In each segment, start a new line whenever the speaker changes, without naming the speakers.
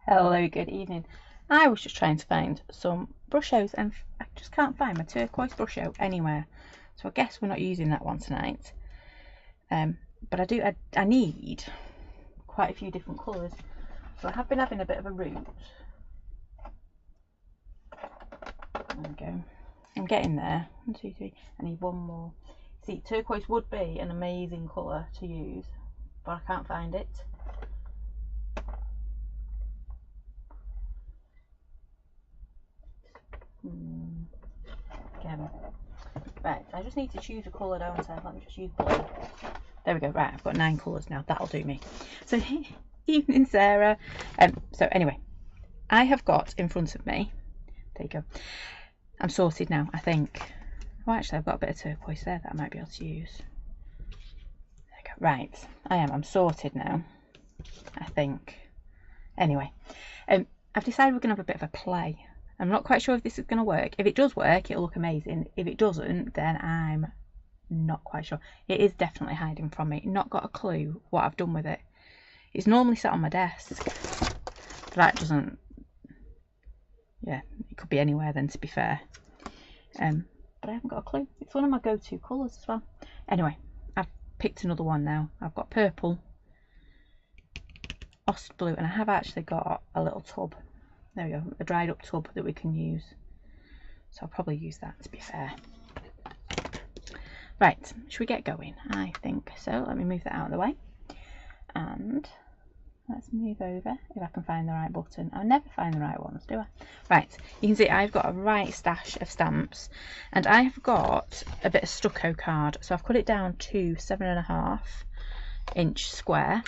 Hello, good evening. I was just trying to find some brushes and I just can't find my turquoise brush anywhere. So I guess we're not using that one tonight. But I need quite a few different colours. So I have been having a bit of a route. There we go. I'm getting there. 1, 2, 3. I need one more. See, turquoise would be an amazing colour to use, but I can't find it. Again. Right, I just need to choose a colour, don't I? Let me just use blue. There we go. Right, I've got 9 colours now. That'll do me. So, evening, Sarah. So anyway, I have got in front of me. There you go. I'm sorted now, I think. Oh, actually, I've got a bit of turquoise there that I might be able to use. There you go. Right, I'm sorted now, I think. Anyway, I've decided we're going to have a bit of a play. I'm not quite sure if this is going to work. If it does work, it'll look amazing. If it doesn't, then I'm not quite sure. It is definitely hiding from me. Not got a clue what I've done with it. It's normally sat on my desk. But that doesn't... Yeah, it could be anywhere then, to be fair. But I haven't got a clue. It's one of my go-to colours as well. Anyway, I've picked another one now. I've got purple, Ost blue, and I have actually got a little tub. There we go, a dried up tub that we can use. So I'll probably use that, to be fair. Right, should we get going? I think so. Let me move that out of the way. And let's move over, if I can find the right button. I never find the right ones, do I? Right, you can see I've got a right stash of stamps. And I've got a bit of stucco card. So I've cut it down to 7.5-inch square,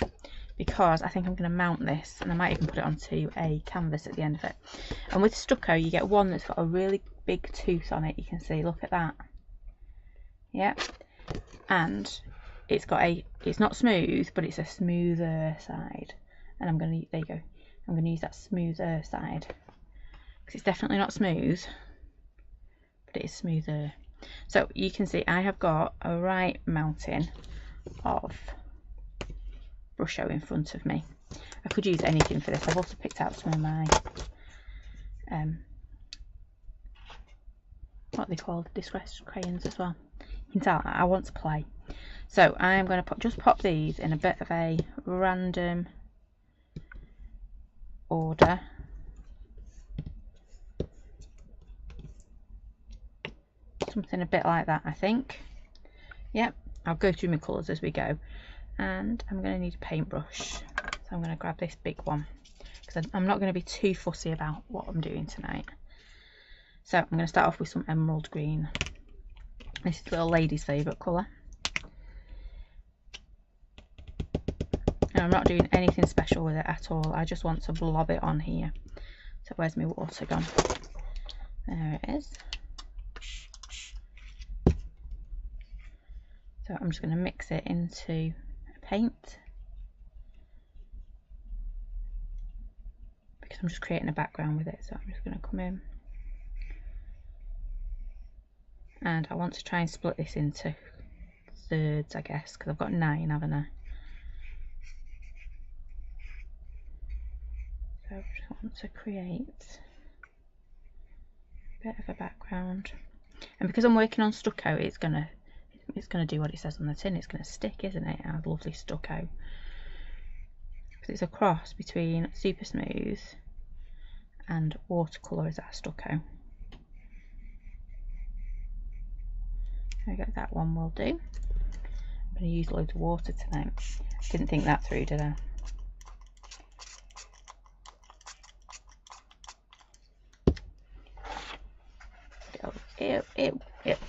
because I think I'm going to mount this, and I might even put it onto a canvas at the end of it. And with stucco, you get one that's got a really big tooth on it. You can see, look at that. Yep. And it's not smooth, but it's a smoother side. And I'm going to, there you go. I'm going to use that smoother side, because it's definitely not smooth, but it is smoother. So you can see I have got a right mountain of brusho in front of me. I could use anything for this. I've also picked out some of my what are they called, distressed crayons as well. You can tell I want to play. So I'm going to just pop these in a bit of a random order. Something a bit like that, I think. Yep, I'll go through my colours as we go. And I'm going to need a paintbrush, so I'm going to grab this big one, because I'm not going to be too fussy about what I'm doing tonight. So I'm going to start off with some emerald green. This is little lady's favourite colour, and I'm not doing anything special with it at all. I just want to blob it on here. So where's my water gone? There it is. So I'm just going to mix it into paint, because I'm just creating a background with it. So I'm just going to come in, and I want to try and split this into thirds, I guess, because I've got 9, haven't I? So I just want to create a bit of a background, and because I'm working on stucco, it's gonna do what it says on the tin. It's going to stick, isn't it? Our lovely stucco. Because it's a cross between super smooth and watercolour is our stucco. There we go, that one will do. I'm going to use loads of water tonight. Didn't think that through, did I?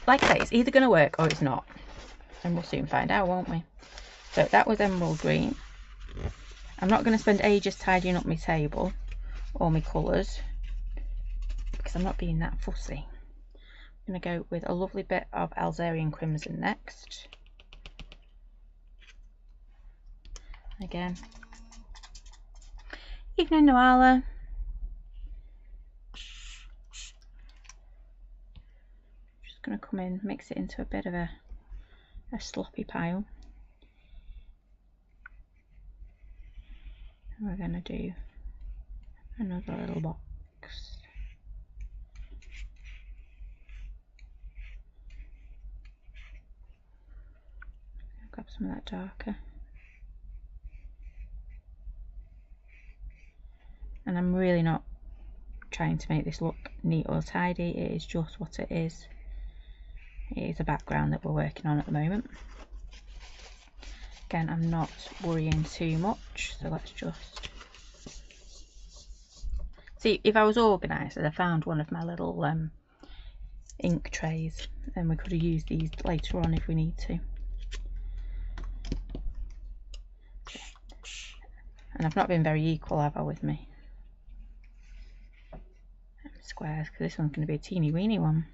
Like I say, it's either going to work or it's not. And we'll soon find out, won't we? So that was emerald green. I'm not going to spend ages tidying up my table or my colours, because I'm not being that fussy. I'm going to go with a lovely bit of Alzarian crimson next. Again. Evening, Noala. Just going to come in, mix it into a bit of a sloppy pile. And we're going to do Another little box. Grab some of that darker. And I'm really not trying to make this look neat or tidy, it is just what it is. It is a background that we're working on at the moment. Again, I'm not worrying too much, so let's just see. If I was organised and I found one of my little ink trays, then we could have used these later on if we need to. And I've not been very equal, have I, with me squares, because this one's going to be a teeny weeny one.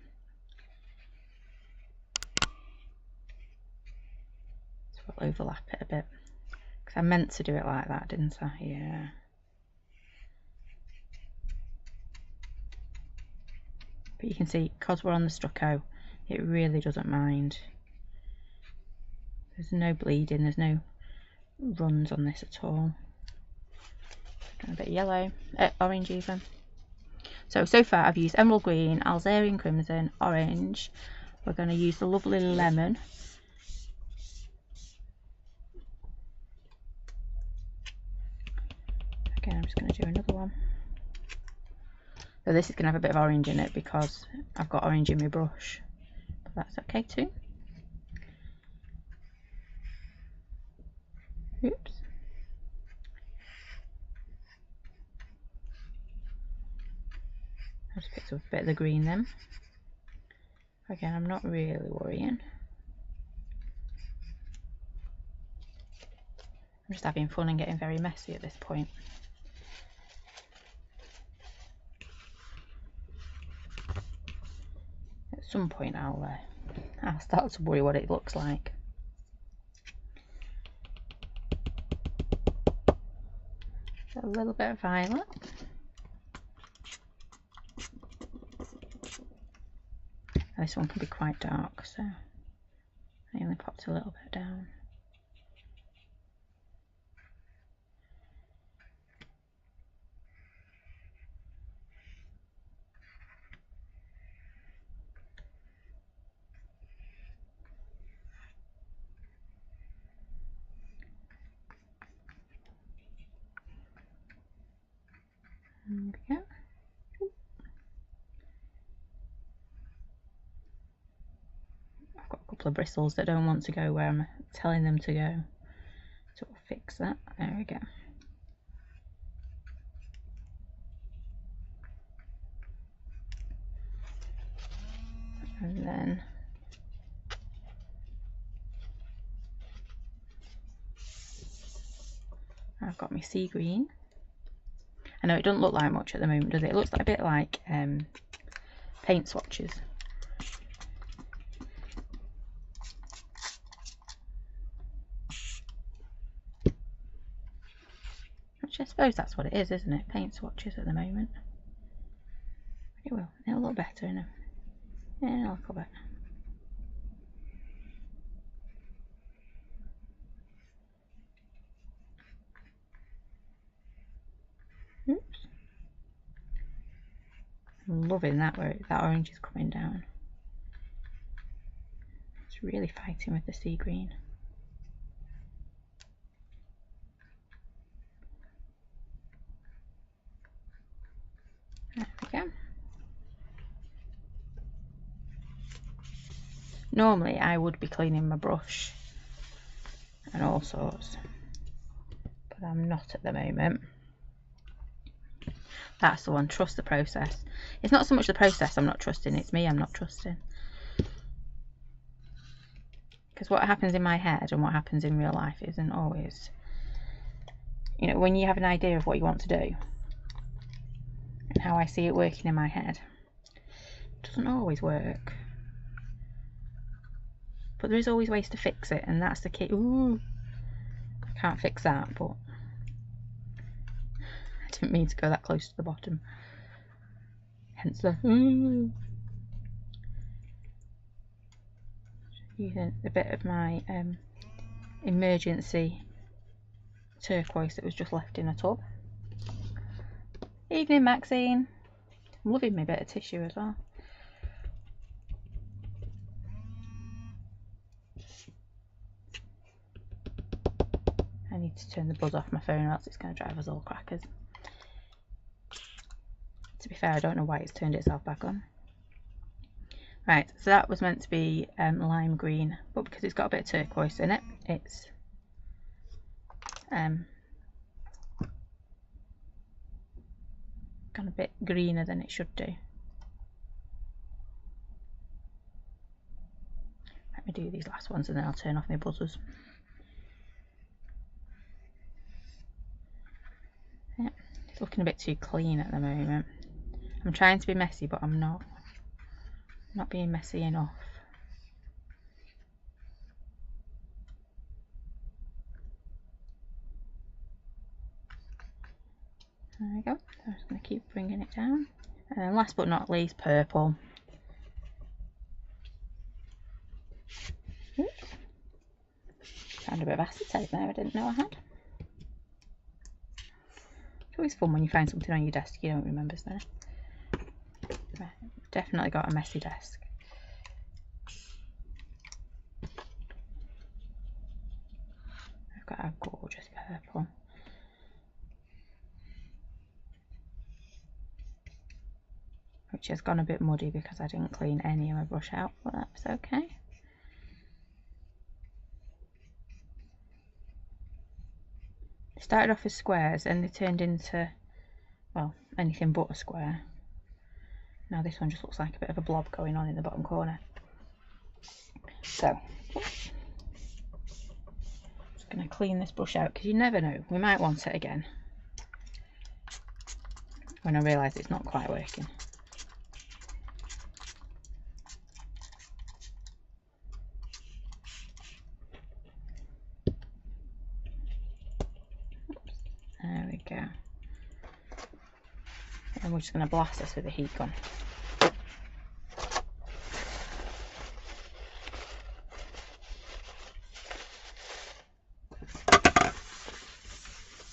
So we'll overlap it a bit, because I meant to do it like that, didn't I? Yeah. But you can see, because we're on the stucco, it really doesn't mind. There's no bleeding, there's no runs on this at all. A bit of yellow, orange even. So far I've used emerald green, Alzarian crimson, orange. We're going to use the lovely lemon. Again, I'm just going to do another one. So this is going to have a bit of orange in it because I've got orange in my brush, but that's okay too. Oops. I just picked up a bit of the green then. Again, I'm not really worrying. I'm just having fun and getting very messy at this point. At some point I'll start to worry what it looks like. A little bit of violet. And this one can be quite dark, so I only popped a little bit down. There we go. I've got a couple of bristles that don't want to go where I'm telling them to go, so we'll fix that. There we go. And then I've got my sea green. I know it doesn't look like much at the moment, does it? It looks a bit like paint swatches. Which I suppose that's what it is, isn't it? Paint swatches at the moment. It will. It'll look better in a little bit. Oops. I'm loving that where that orange is coming down. It's really fighting with the sea green. There we go. Normally I would be cleaning my brush and all sorts, but I'm not at the moment. That's the one, trust the process. It's not so much the process I'm not trusting, it's me I'm not trusting. Because what happens in my head and what happens in real life isn't always, you know, when you have an idea of what you want to do and how I see it working in my head, it doesn't always work. But there is always ways to fix it, and that's the key. Ooh, I can't fix that, but I didn't mean to go that close to the bottom. Hence the using a bit of my emergency turquoise that was just left in a tub. Evening, Maxine. I'm loving my bit of tissue as well. I need to turn the buzz off my phone or else it's going to drive us all crackers. To be fair, I don't know why it's turned itself back on. Right, so that was meant to be lime green, but because it's got a bit of turquoise in it, it's gone a bit greener than it should do. Let me do these last ones and then I'll turn off my buzzers. Yeah, it's looking a bit too clean at the moment. I'm trying to be messy, but I'm not being messy enough. There we go. I'm just going to keep bringing it down. And then last but not least, purple. Oops. Found a bit of acetate there I didn't know I had. It's always fun when you find something on your desk you don't remember is there. Right, definitely got a messy desk. I've got a gorgeous purple. Which has gone a bit muddy because I didn't clean any of my brush out, but that's okay. They started off as squares and they turned into, well, anything but a square. Now this one just looks like a bit of a blob going on in the bottom corner. So, just going to clean this brush out because you never know, we might want it again when I realise it's not quite working. There we go. And we're just going to blast this with a heat gun.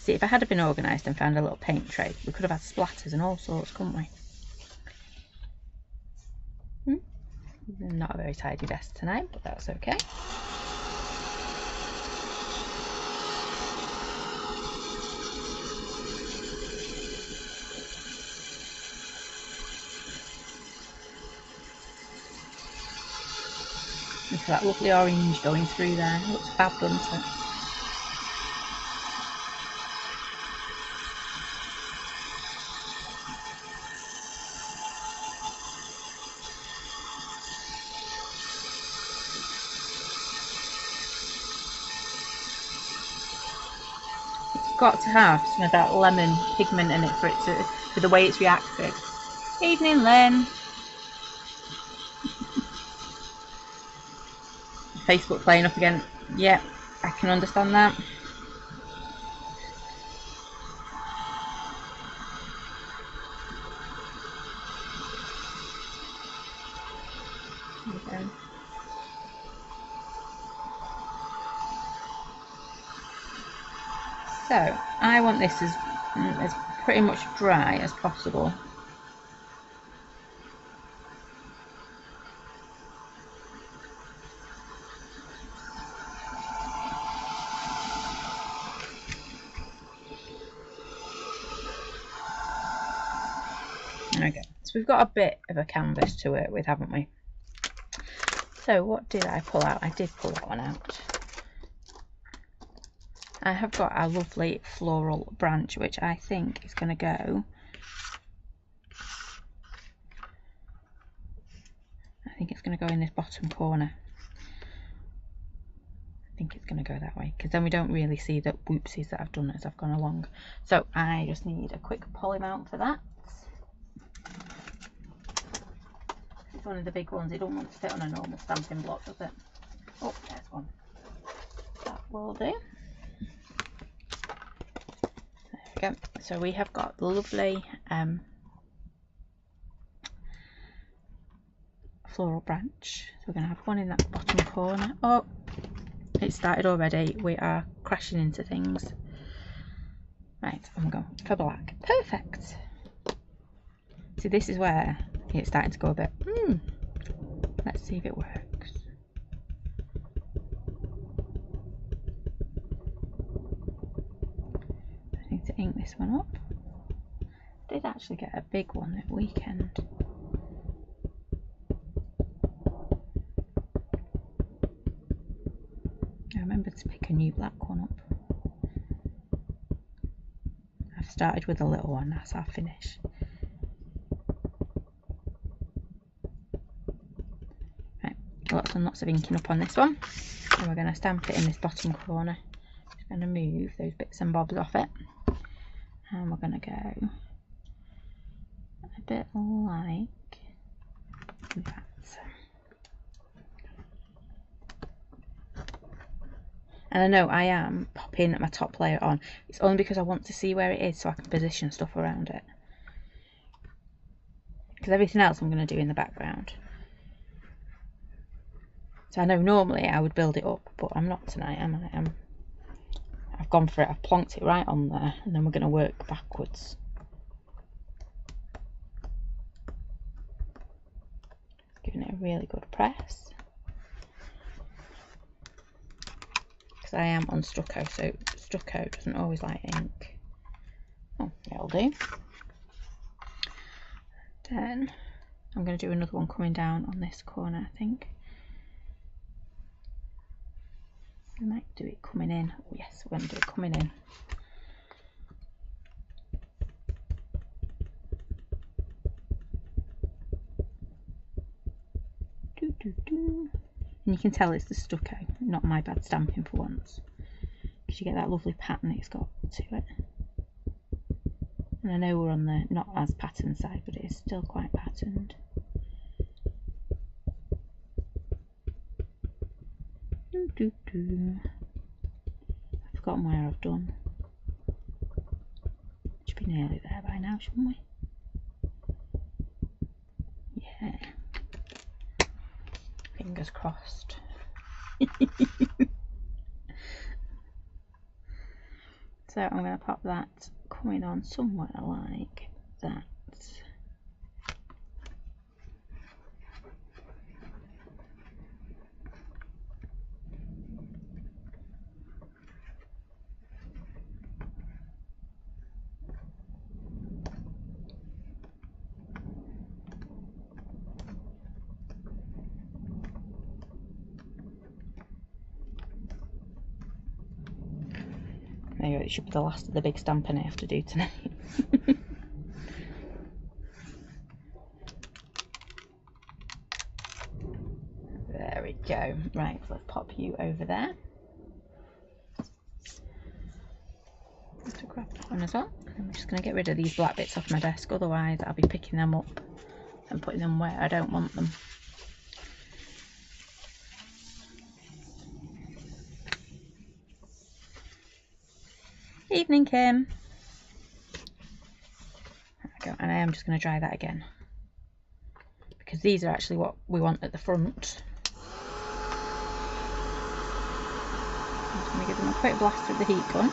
See, if I had been organised and found a little paint tray, we could have had splatters and all sorts, couldn't we? Not a very tidy desk tonight, but that's okay. Look at that lovely orange going through there. It looks fab, doesn't it? It's got to have some of that lemon pigment in it for it to, for the way it's reacted. Evening, Len. Facebook playing up again. Yeah, I can understand that. Okay. So I want this as pretty much dry as possible. Okay, so we've got a bit of a canvas to work with, haven't we? So what did I pull out? I did pull that one out. I have got a lovely floral branch, which I think is going to go. I think it's going to go in this bottom corner. I think it's going to go that way, because then we don't really see the whoopsies that I've done as I've gone along. So I just need a quick poly mount for that. It's one of the big ones. It don't want to fit on a normal stamping block, does it? Oh, there's one. That will do. There we go. So we have got the lovely floral branch. So we're going to have one in that bottom corner. Oh, it started already. We are crashing into things. Right, I'm going for black. Perfect. See, this is where it's starting to go a bit, let's see if it works. I need to ink this one up. I did actually get a big one at weekend. I remember to pick a new black one up. I've started with a little one, that's our finish. Right, lots and lots of inking up on this one. And we're going to stamp it in this bottom corner. Just going to move those bits and bobs off it. And we're going to go a bit like that. And I know I am popping my top layer on. It's only because I want to see where it is so I can position stuff around it. Because everything else I'm going to do in the background. So I know normally I would build it up, but I'm not tonight, am I? I've gone for it, I've plonked it right on there, and then we're going to work backwards. Giving it a really good press. Because I am on stucco, so stucco doesn't always like ink. Oh, that'll do. Then I'm going to do another one coming down on this corner, I think. I might do it coming in. Oh, yes, we're going to do it coming in. And you can tell it's the stucco, not my bad stamping for once. Because you get that lovely pattern it's got to it. And I know we're on the not as patterned side, but it is still quite patterned. I've forgotten where I've done. Should be nearly there by now, shouldn't we? Yeah. Fingers crossed. So I'm going to pop that coming on somewhere like that. There you go, it should be the last of the big stamping I have to do tonight. There we go. Right, so let's pop you over there. To grab that one as well. I'm just going to get rid of these black bits off my desk, otherwise I'll be picking them up and putting them where I don't want them. Evening, Kim. There we go, and I am just going to dry that again because these are actually what we want at the front. I'm just going to give them a quick blast with the heat gun.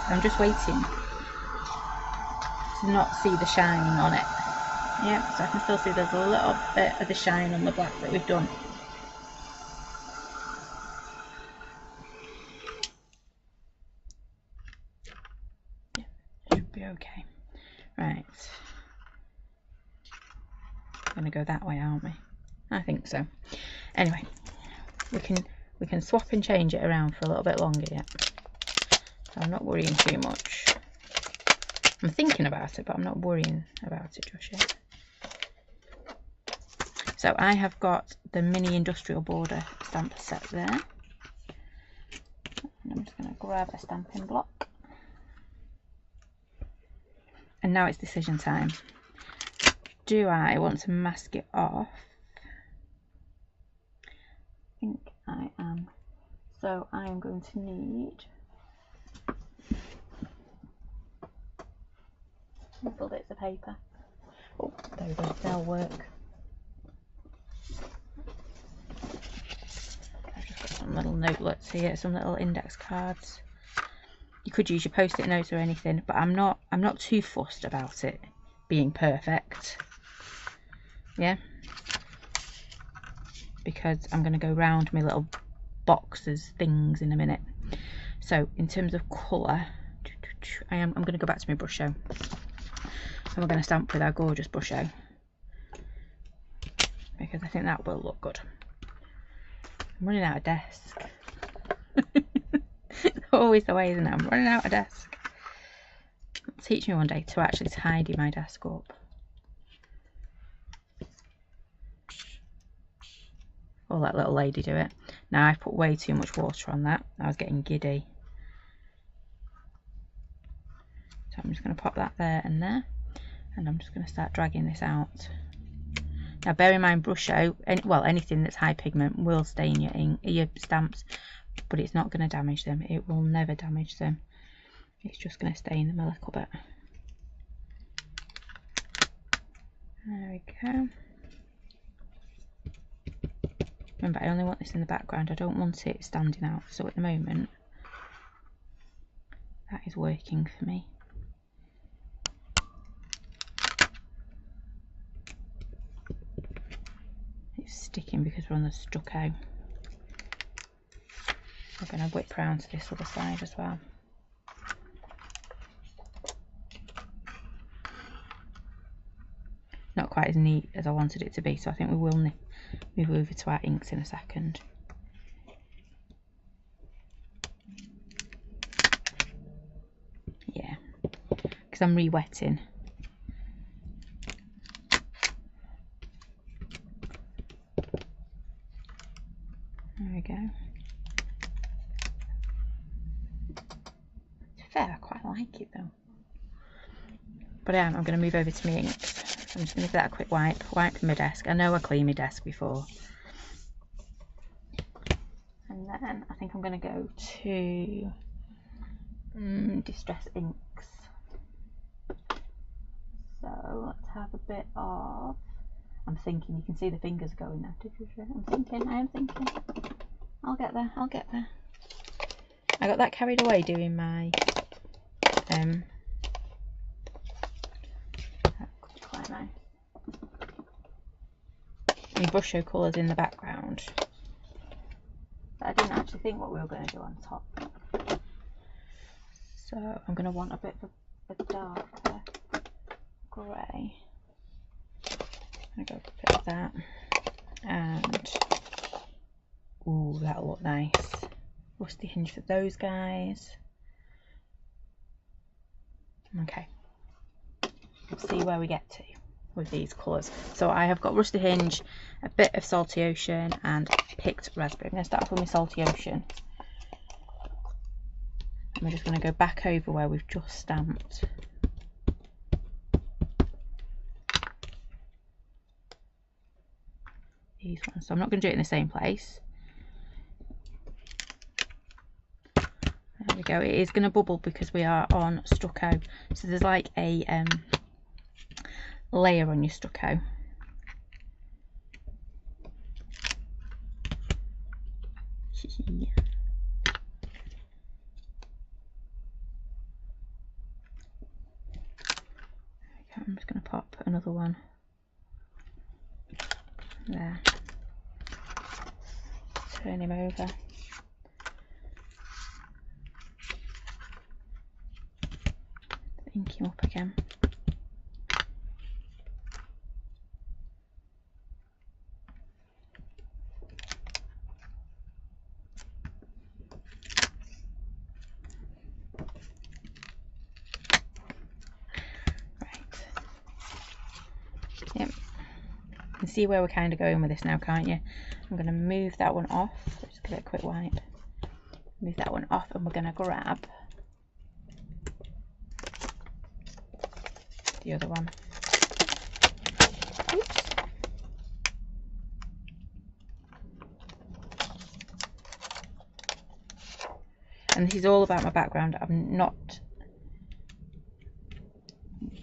I'm just waiting to not see the shine on it. Yep, so I can still see there's a little bit of the shine on the black that we've done. Yeah, it should be okay. Right. We're going to go that way, aren't we? I think so. Anyway, we can swap and change it around for a little bit longer yet. So I'm not worrying too much. I'm thinking about it, but I'm not worrying about it just yet. So I have got the mini industrial border stamp set there. And I'm just going to grab a stamping block. And now it's decision time. Do I want to mask it off? I think I am. So I am going to need little bits of paper. Oh, there we go, they'll work. I've just got some little notelets here, some little index cards. You could use your post-it notes or anything, but I'm not too fussed about it being perfect. Yeah, because I'm going to go round my little boxes things in a minute. So in terms of colour, I'm going to go back to my brush show, and we're going to stamp with our gorgeous brush show, because I think that will look good. I'm running out of desk. It's always the way, isn't it? I'm running out of desk. Teach me one day to actually tidy my desk up. Or that little lady do it. Now I've put way too much water on that. I was getting giddy. So I'm just going to pop that there and there. And I'm just going to start dragging this out. Now bear in mind, brush out, well, anything that's high pigment will stain your ink, your stamps, but it's not going to damage them. It will never damage them. It's just going to stain them a little bit. There we go. Remember, I only want this in the background. I don't want it standing out. So at the moment, that is working for me. It's sticking because we're on the stucco. We're going to whip round to this other side as well. Not quite as neat as I wanted it to be, so I think we will move over to our inks in a second. Yeah, because I'm re-wetting. There we go. It's fair, I quite like it though. But I'm going to move over to my inks. I'm just going to give that a quick wipe my desk. I know I cleaned my desk before. And then I think I'm going to go to Distress Inks. So let's have a bit of, I'm thinking, you can see the fingers going now. I am thinking. I'll get there. I got that carried away doing my quite nice. My brush show colours in the background. But I didn't actually think what we were going to do on top. So I'm going to want a bit of a darker grey. I'm going to go with a bit of that. And ooh, that'll look nice. Rusty hinge for those guys. Okay. Let's see where we get to with these colours. So I have got Rusty Hinge, a bit of Salty Ocean, and picked Raspberry. I'm going to start off with my Salty Ocean. And we're just going to go back over where we've just stamped. These ones. So I'm not going to do it in the same place. There we go. It is going to bubble because we are on stucco. So there's like a layer on your stucco. Okay, I'm just going to pop another one there. Turn him over. Ink him up again. You can see where we're kind of going with this now, can't you? I'm going to move that one off. Just give it a quick wipe. Move that one off, and we're going to grab the other one. Oops. And this is all about my background. I'm not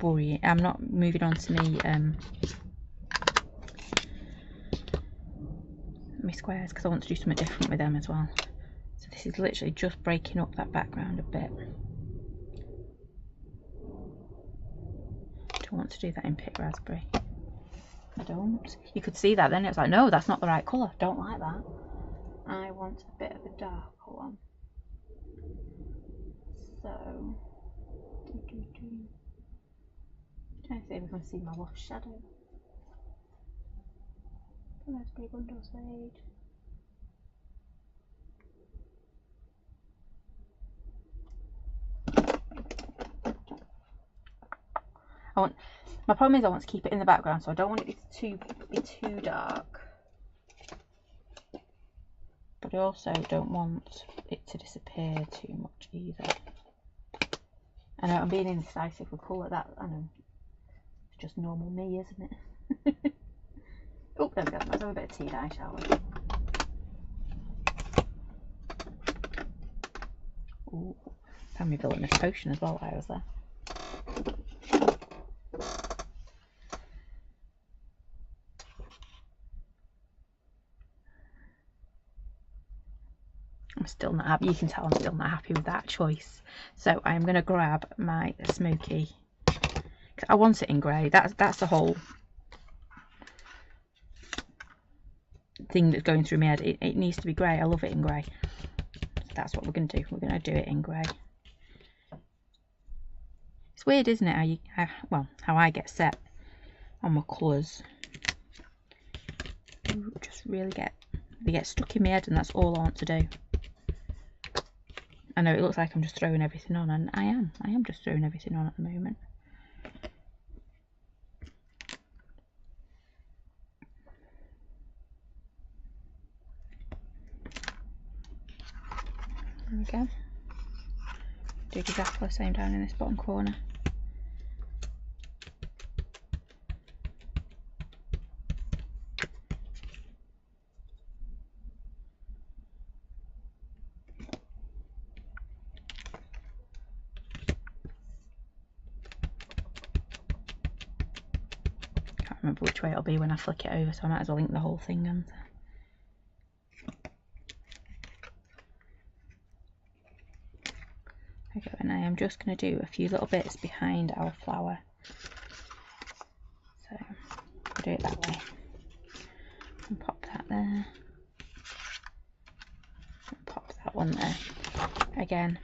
worrying. I'm not moving on to my squares because I want to do something different with them as well. So this is literally just breaking up that background a bit. I don't want to do that in pit raspberry. I don't. You could see that then. It's like, no, that's not the right colour. Don't like that. I want a bit of a darker one. So, trying to see if we can see my wash shadow. Raspberry bundle sage. My problem is I want to keep it in the background, so I don't want it to be too dark. But I also don't want it to disappear too much either. I know I'm being indecisive with colour. That I know it's just normal me, isn't it? Oh, there we go. Let's have a bit of tea dye, shall we? Ooh, found me building a potion as well while I was there. I'm still not happy. You can tell I'm still not happy with that choice. So I'm going to grab my smoky. Cause I want it in grey. That's the whole thing that's going through my head. It needs to be grey. I love it in grey. So that's what we're going to do. We're going to do it in grey. It's weird, isn't it? How I get set on my colours. Just really get stuck in my head, and that's all I want to do. I know it looks like I'm just throwing everything on, and I am just throwing everything on at the moment. There we go. Do exactly the same down in this bottom corner. Can't remember which way it'll be when I flick it over, so I might as well link the whole thing on. Okay, and I am just going to do a few little bits behind our flower. So I'll do it that way. And pop that there. And pop that one there. Again,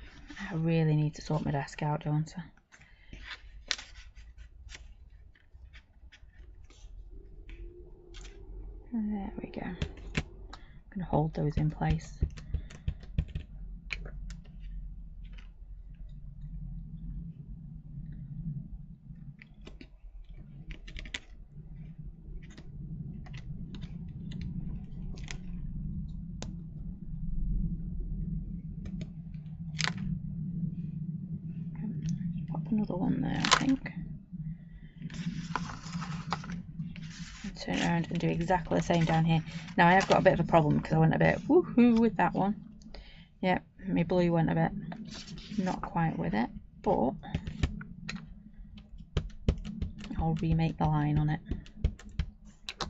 I really need to sort my desk out, don't I? And there we go. I'm going to hold those in place. Another one there, I think. And turn around and do exactly the same down here. Now I have got a bit of a problem because I went a bit woohoo with that one. Yep, my blue went a bit not quite with it, but I'll remake the line on it. I'm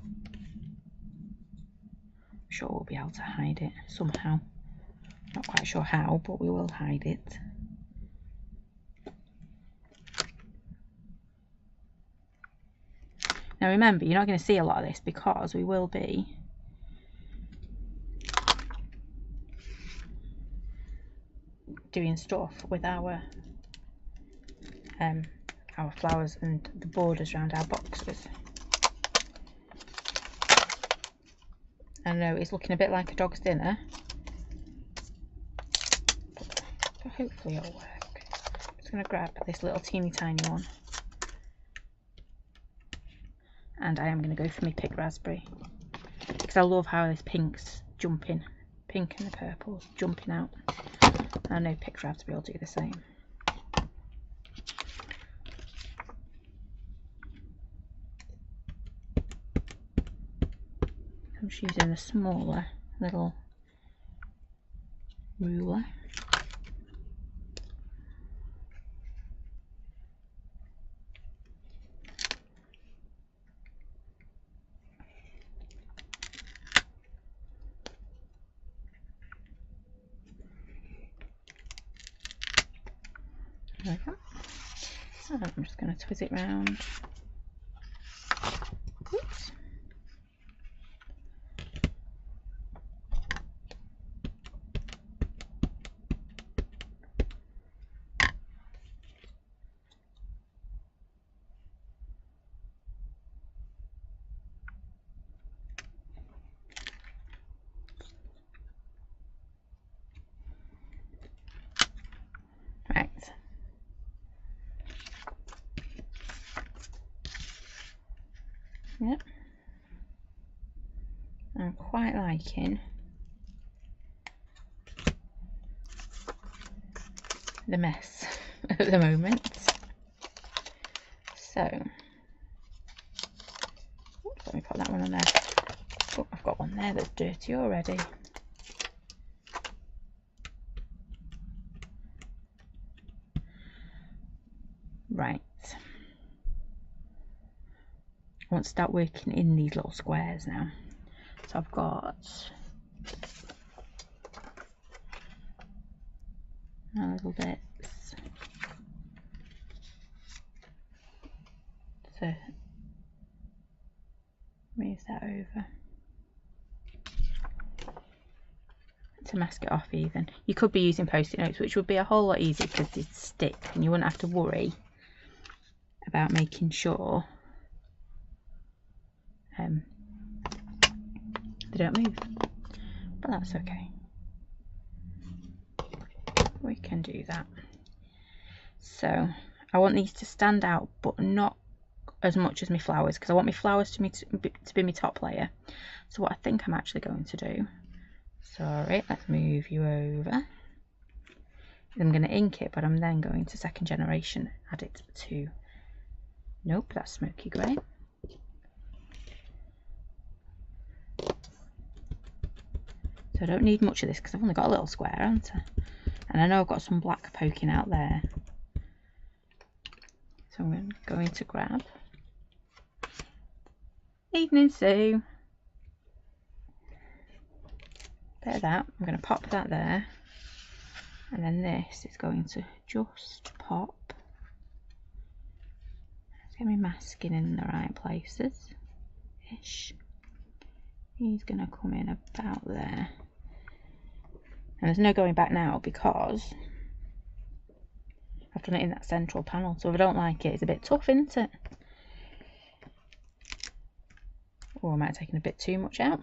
sure we'll be able to hide it somehow. Not quite sure how, but we will hide it. Now remember, you're not going to see a lot of this because we will be doing stuff with our flowers and the borders around our boxes. I know it's looking a bit like a dog's dinner, but hopefully it'll work. I'm just going to grab this little teeny tiny one. and I am going to go for my pick raspberry because I love how this pink's jumping, pink and the purple's jumping out. I know pick raspberry will do the same. I'm just using a smaller little ruler. There we go. So I'm just going to twist it round. Oops. Right. Yep. I'm quite liking the mess at the moment. So, oops, let me put that one on there. Oh, I've got one there that's dirty already. Right. I want to start working in these little squares now. So I've got my little bits. So move that over to mask it off even. You could be using post-it notes, which would be a whole lot easier because they'd stick and you wouldn't have to worry about making sure they don't move, but that's okay, we can do that. So I want these to stand out but not as much as my flowers because I want my flowers to be my top layer. So what I think I'm actually going to do, sorry, let's move you over. I'm going to ink it, but I'm then going to second generation add it to, nope, that's smoky grey. So I don't need much of this because I've only got a little square, haven't I? And I know I've got some black poking out there. So I'm going to grab Evening Sue. Bit of that. I'm going to pop that there. And then this is going to just pop. Let's get me masking in the right places. Ish. He's going to come in about there. And there's no going back now because I've done it in that central panel. So if I don't like it, it's a bit tough, isn't it? Or I might have taken a bit too much out.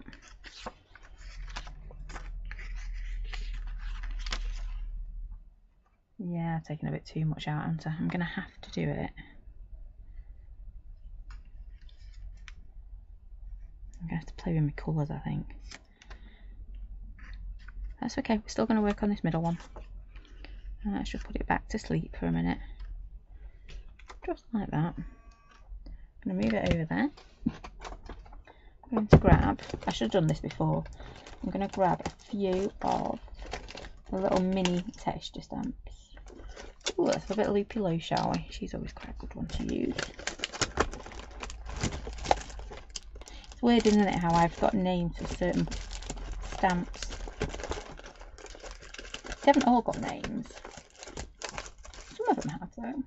Yeah, I've taken a bit too much out, haven't I? I'm going to have to do it. I'm going to have to play with my colours, I think. That's okay, we're still going to work on this middle one. And let's just put it back to sleep for a minute. Just like that. I'm going to move it over there. I'm going to grab, I should have done this before, I'm going to grab a few of the little mini texture stamps. Ooh, let's have a bit of Loopy Lou, shall we? She's always quite a good one to use. It's weird, isn't it, how I've got names for certain stamps. They haven't all got names. Some of them have though.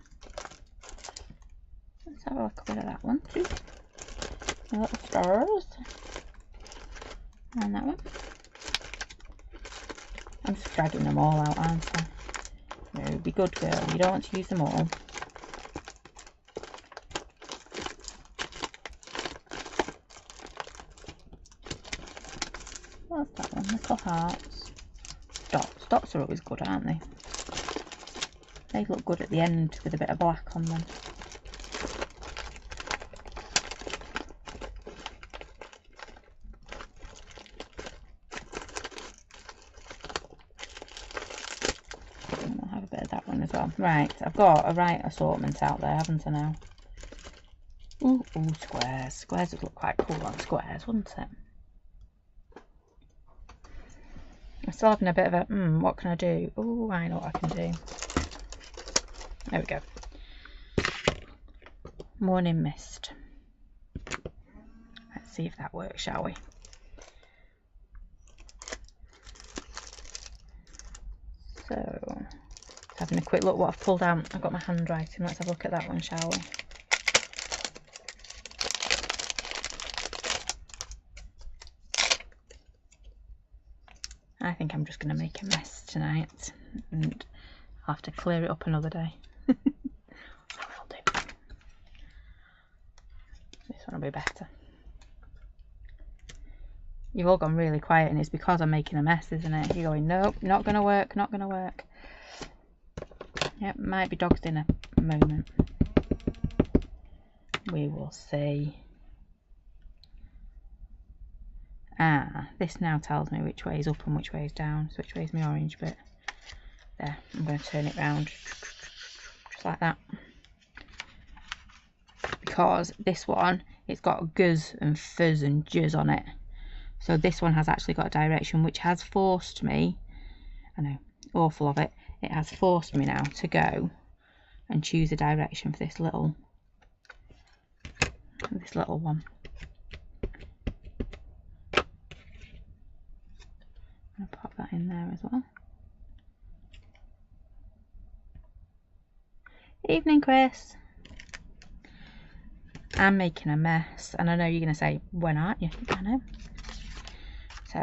Let's have a look at that one too. The little stars. And that one. I'm just dragging them all out, aren't I? No, be good girl. You don't want to use them all. What's that one? Little hearts. Dots. Dots are always good, aren't they? They look good at the end with a bit of black on them. Right, I've got a right assortment out there, haven't I now? Ooh, squares. Squares would look quite cool on squares, wouldn't it? I'm still having a bit of a, what can I do? Oh, I know what I can do. There we go. Morning mist. Let's see if that works, shall we? So, having a quick look what I've pulled out. I've got my handwriting. Let's have a look at that one, shall we? I think I'm just going to make a mess tonight, and I'll have to clear it up another day. That will do. This one will be better. You've all gone really quiet, and it's because I'm making a mess, isn't it? You're going, nope, not going to work, not going to work. Yep, might be dogs in a moment. We will see. Ah, this now tells me which way is up and which way is down. So which way is my orange bit? There, I'm going to turn it round. Just like that. Because this one, it's got guzz and fuzz and jizz on it. So this one has actually got a direction which has forced me, I know, awful of it, it has forced me now to go and choose a direction for this little one. I'm going to pop that in there as well. Evening, Chris. I'm making a mess, and I know you're going to say, when aren't you? I know. So,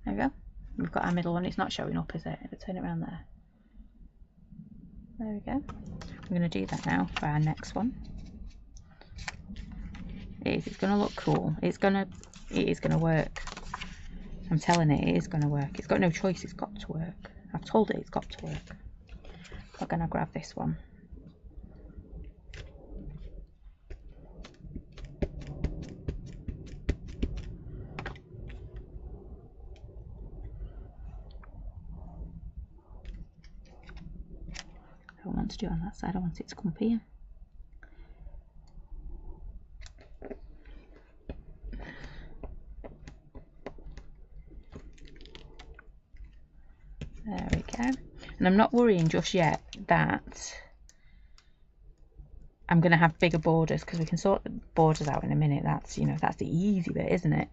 there we go. We've got our middle one. It's not showing up, is it? If I turn it around there. There we go. We're going to do that now for our next one. It's going to look cool. It is going to work. I'm telling it is going to work. It's got no choice. It's got to work. I've told it it's got to work. I'm going to grab this one. I don't want to do it on that side. I want it to come up here. There we go. And I'm not worrying just yet that I'm going to have bigger borders, because we can sort the borders out in a minute. That's, you know, that's the easy bit, isn't it?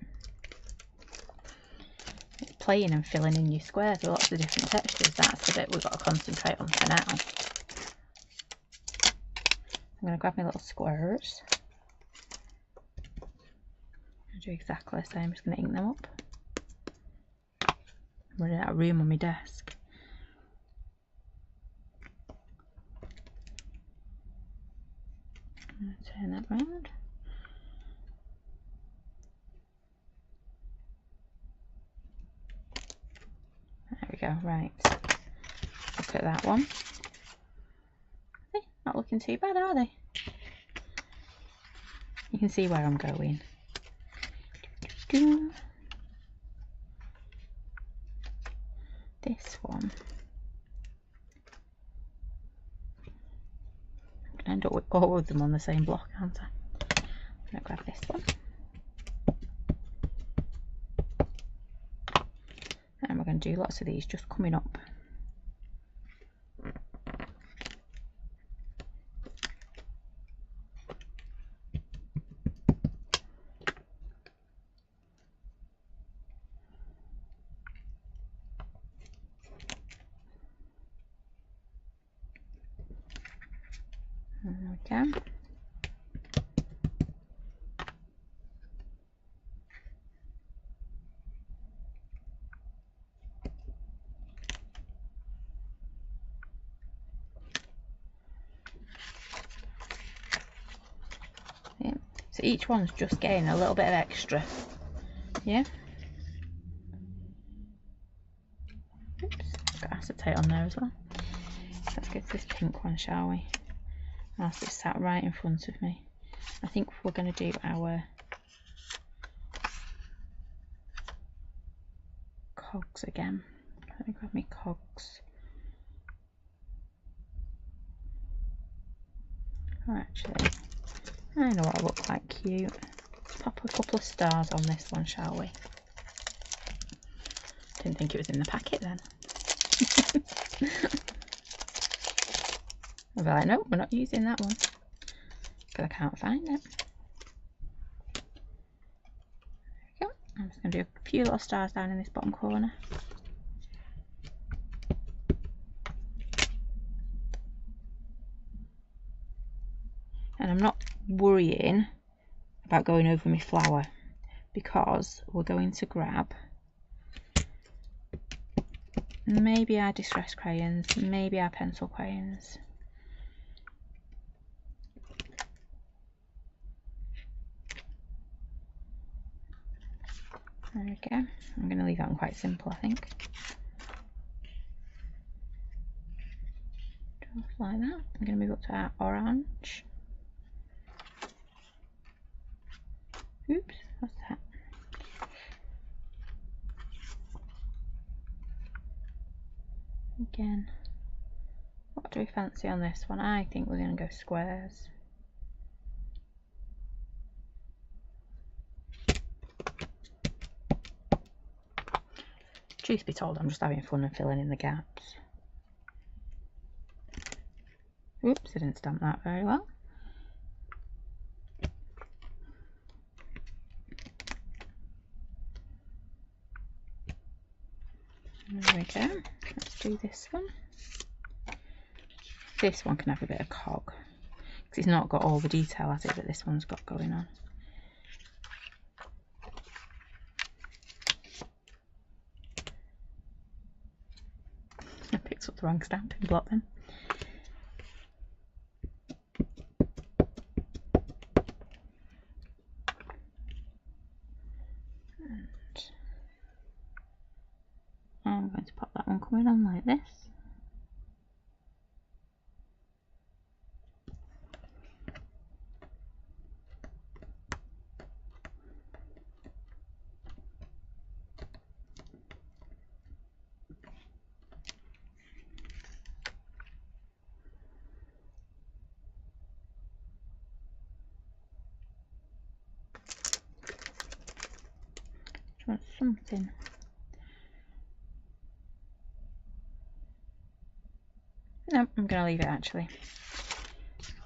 It's playing and filling in your squares with lots of different textures. That's the bit we've got to concentrate on for now. I'm going to grab my little squares. I'll do exactly the same. I'm just going to ink them up. I'm running out of room on my desk. I'm going to turn that round. There we go. Right. Look at that one. Not looking too bad, are they? You can see where I'm going. This one. I'm going to end up with all of them on the same block, aren't I? I'm going to grab this one. And we're going to do lots of these just coming up. There we go. Yeah. So each one's just getting a little bit of extra. Yeah. Oops, got acetate on there as well. Let's get to this pink one, shall we? Whilst it's sat right in front of me. I think we're going to do our cogs again. Let me grab my cogs. Oh, actually, I know what will look like cute. Let's pop a couple of stars on this one, shall we? Didn't think it was in the packet then. I'll be like, no, we're not using that one because I can't find it. There we go. I'm just going to do a few little stars down in this bottom corner. And I'm not worrying about going over my flower because we're going to grab maybe our distress crayons, maybe our pencil crayons. There we go. I'm going to leave that one quite simple, I think. Just like that. I'm going to move up to our orange. Oops, what's that? Again, what do we fancy on this one? I think we're going to go squares. Truth be told, I'm just having fun and filling in the gaps. Oops, I didn't stamp that very well. There we go. Let's do this one. This one can have a bit of cog because it's not got all the detail as it that this one's got going on. I picked up the wrong stamping block then. And I'm going to pop that one coming on like this. Want something. No, I'm going to leave it actually.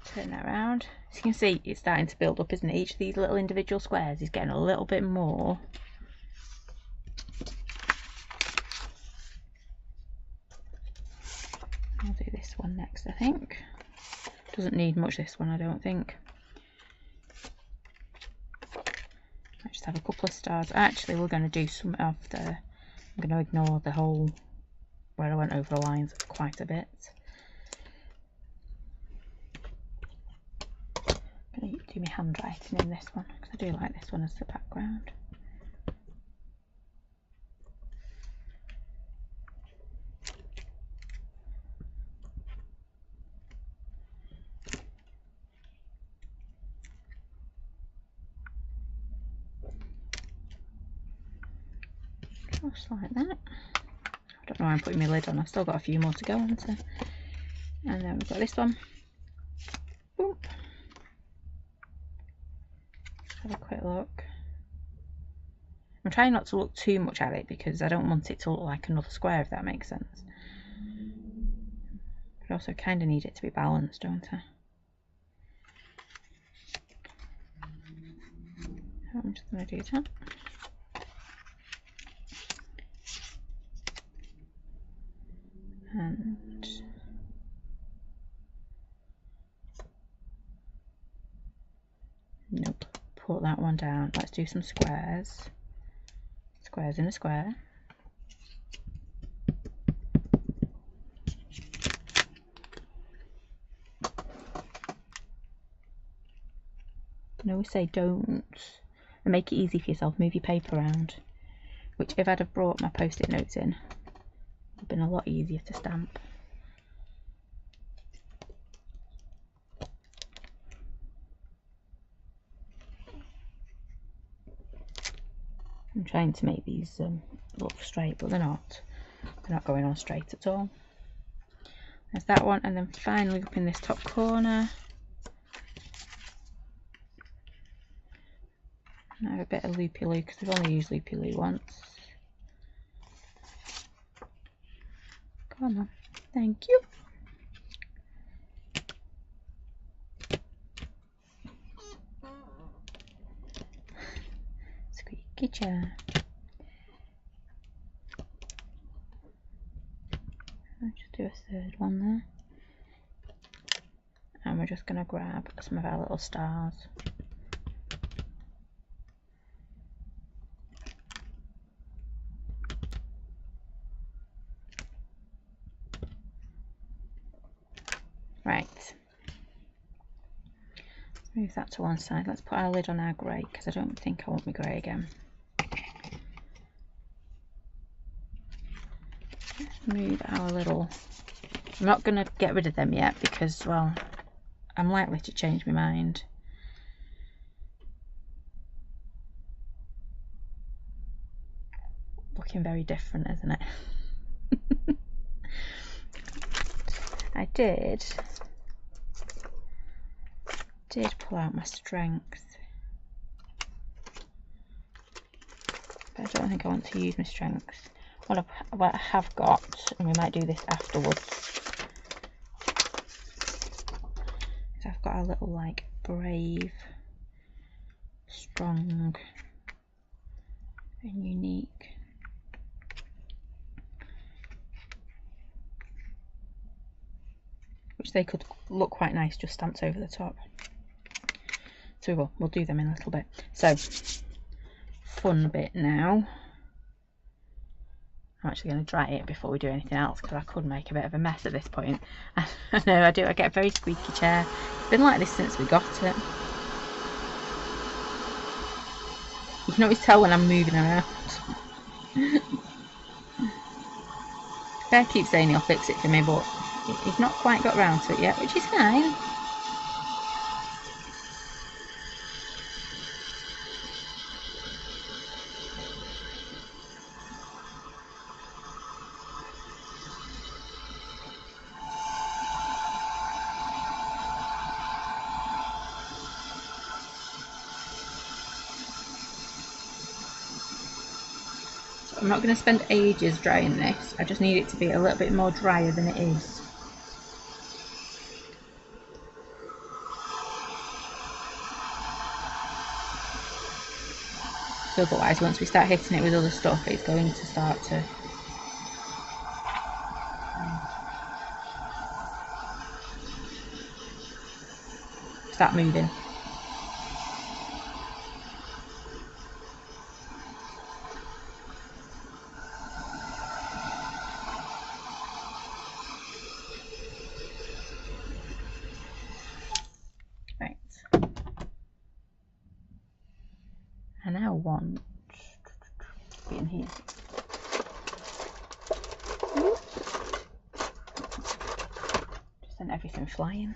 Turn that around. As you can see, it's starting to build up, isn't it? Each of these little individual squares is getting a little bit more. I'll do this one next, I think. Doesn't need much, this one, I don't think. I just have a couple of stars. Actually, we're going to do some of the... I'm going to ignore the whole where I went over the lines quite a bit. I'm going to do my handwriting in this one because I do like this one as the background. Just like that. I don't know why I'm putting my lid on, I've still got a few more to go on to. And then we've got this one. Boop. Just have a quick look. I'm trying not to look too much at it because I don't want it to look like another square, if that makes sense. But also kind of need it to be balanced, don't I? I'm just going to do that. And nope, put that one down. Let's do some squares. Squares in a square. I always say don't, and make it easy for yourself. Move your paper around, which if I'd have brought my post-it notes in, would have been a lot easier to stamp. I'm trying to make these look straight, but they're not. They're not going on straight at all. There's that one, and then finally up in this top corner, I have a bit of loopy loo because we've only used loopy loo once. Come on, thank you. Squeaky chair. I'll just do a third one there. And we're just going to grab some of our little stars. Right. Move that to one side. Let's put our lid on our grey because I don't think I want my grey again. Let's move our little... I'm not going to get rid of them yet because, well, I'm likely to change my mind. Looking very different, isn't it? I did pull out my strength, but I don't think I want to use my strength. What I have got, and we might do this afterwards, is I've got a little like brave, strong and unique. Which they could look quite nice just stamped over the top. So we'll do them in a little bit. So, fun bit now. I'm actually going to dry it before we do anything else because I could make a bit of a mess at this point. I know I do, I get a very squeaky chair. It's been like this since we got it. You can always tell when I'm moving around. Bear keeps saying he'll fix it for me, but he's not quite got round to it yet, which is fine. So I'm not going to spend ages drying this. I just need it to be a little bit more drier than it is. So otherwise, once we start hitting it with other stuff, it's going to start to start moving. Right. I now want to be in here. Just sent everything flying.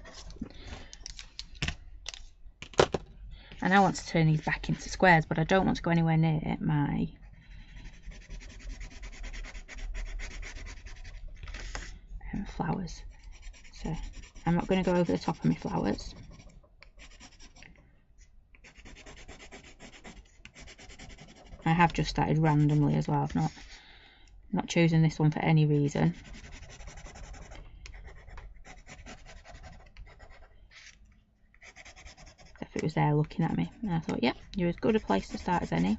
I now want to turn these back into squares, but I don't want to go anywhere near my flowers. So I'm not going to go over the top of my flowers. I have just started randomly as well. I've not chosen this one for any reason. If it was there looking at me, and I thought, yeah, you're as good a place to start as any.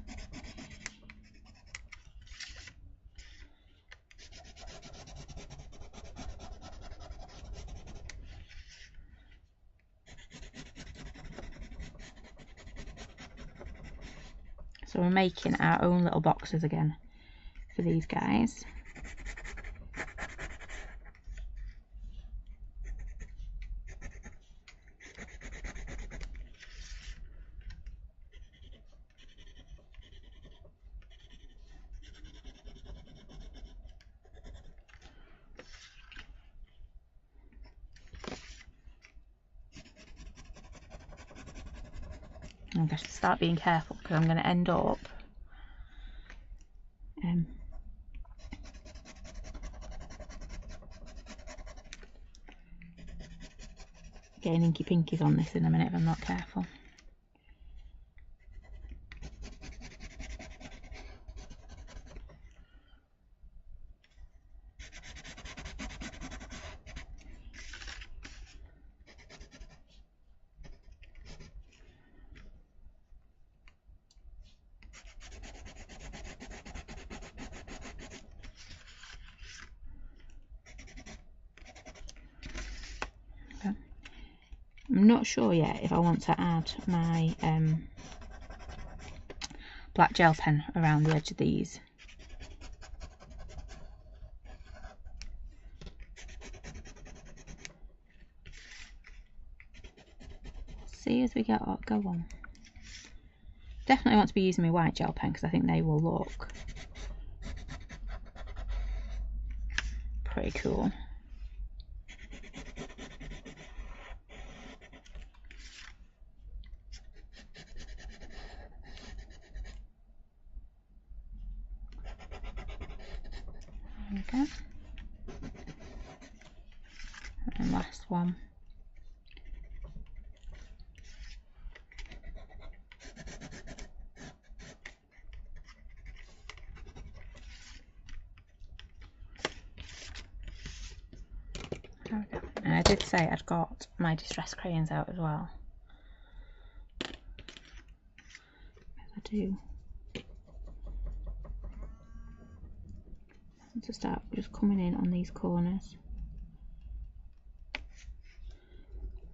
So we're making our own little boxes again for these guys. I'm going to start being careful because I'm going to end up getting inky pinkies on this in a minute if I'm not careful. I'm not sure yet if I want to add my black gel pen around the edge of these. See as we go on. Definitely want to be using my white gel pen because I think they will look pretty cool. There we go. And last one. And I did say I'd got my distress crayons out as well. I do. To start just coming in on these corners.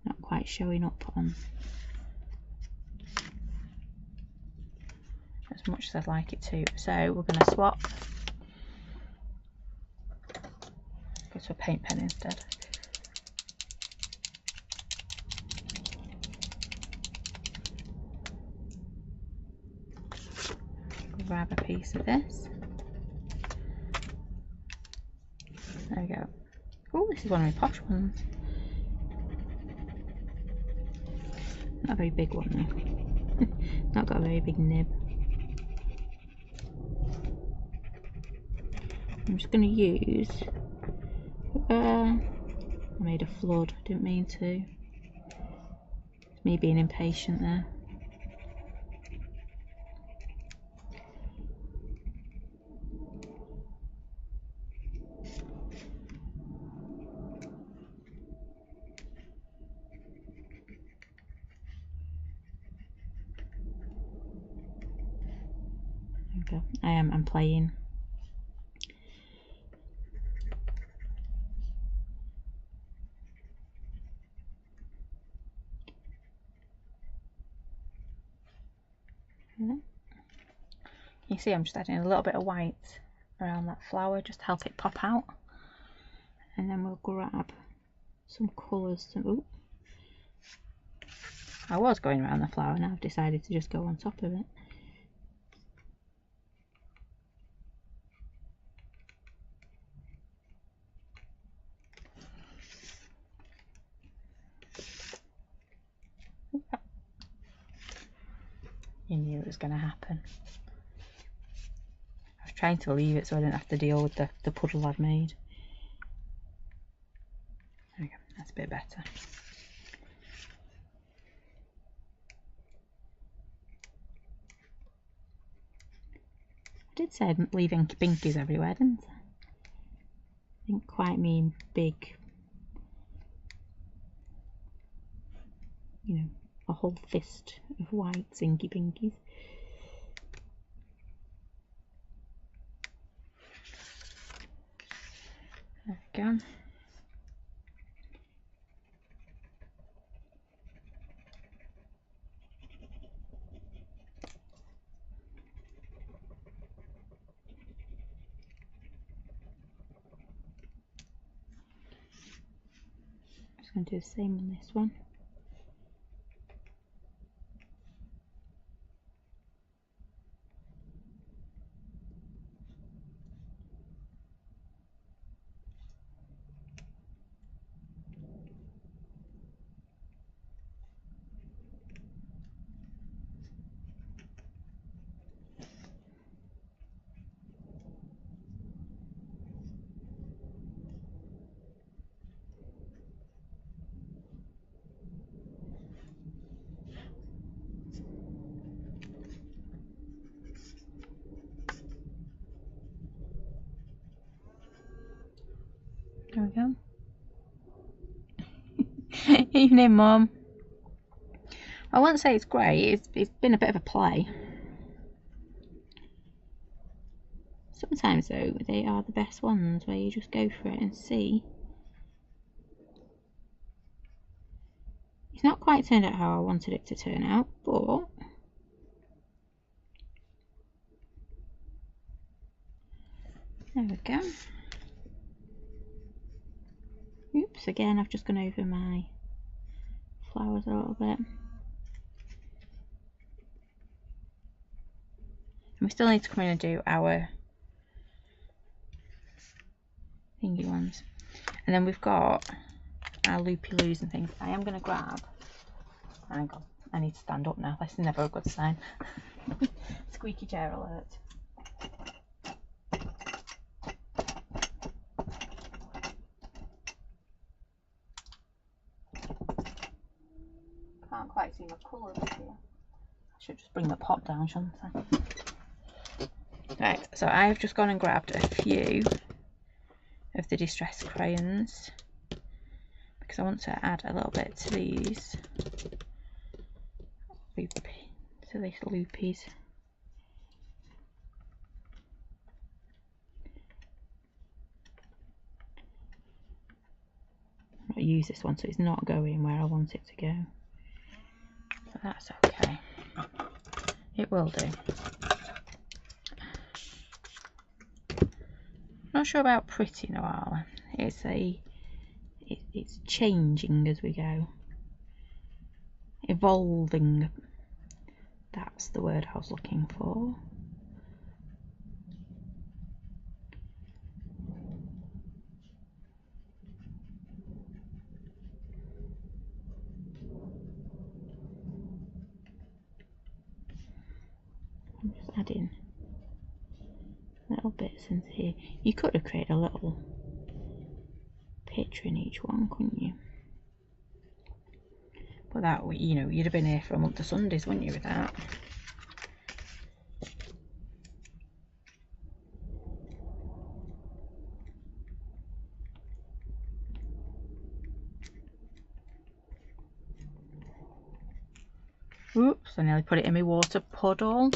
Not quite showing up on as much as I'd like it to. So we're going to swap. Go to a paint pen instead. Grab a piece of this. There we go. Oh, this is one of my posh ones. Not a very big one though. Not got a very big nib. I'm just going to use. I made a flood. Didn't mean to. It's me being impatient there. I'm playing. You see I'm just adding a little bit of white around that flower just to help it pop out. And then we'll grab some colours. Ooh. I was going around the flower and I've decided to just go on top of it. You knew it was going to happen. I was trying to leave it so I didn't have to deal with the puddle I've made. There we go, that's a bit better. I did say I'd leave binkies everywhere, didn't I? I didn't quite mean big, you know, a whole fist of white zinky binkies. There we go. Just going to do the same on this one. There we go. Evening, Mum. I won't say it's great, it's been a bit of a play. Sometimes though, they are the best ones where you just go for it and see It's not quite turned out how I wanted it to turn out, but there we go. Oops, again I've just gone over my flowers a little bit. And we still need to come in and do our thingy ones. And then we've got our loopy-loos and things. I am going to grab, hang on, I need to stand up now, this is never a good sign. Squeaky chair alert. Can't quite see my colours here. I should just bring the pot down, shouldn't I? Right, so I've just gone and grabbed a few of the distress crayons because I want to add a little bit to these loopies. I'm going to use this one so it's not going where I want it to go. But that's okay. It will do. Not sure about Pretty Noir. It's changing as we go. Evolving. That's the word I was looking for. I'm just adding little bits into here. You could have created a little picture in each one, couldn't you? But that, you know, you'd have been here for a month of Sundays, wouldn't you, with that? Oops, I nearly put it in my water puddle.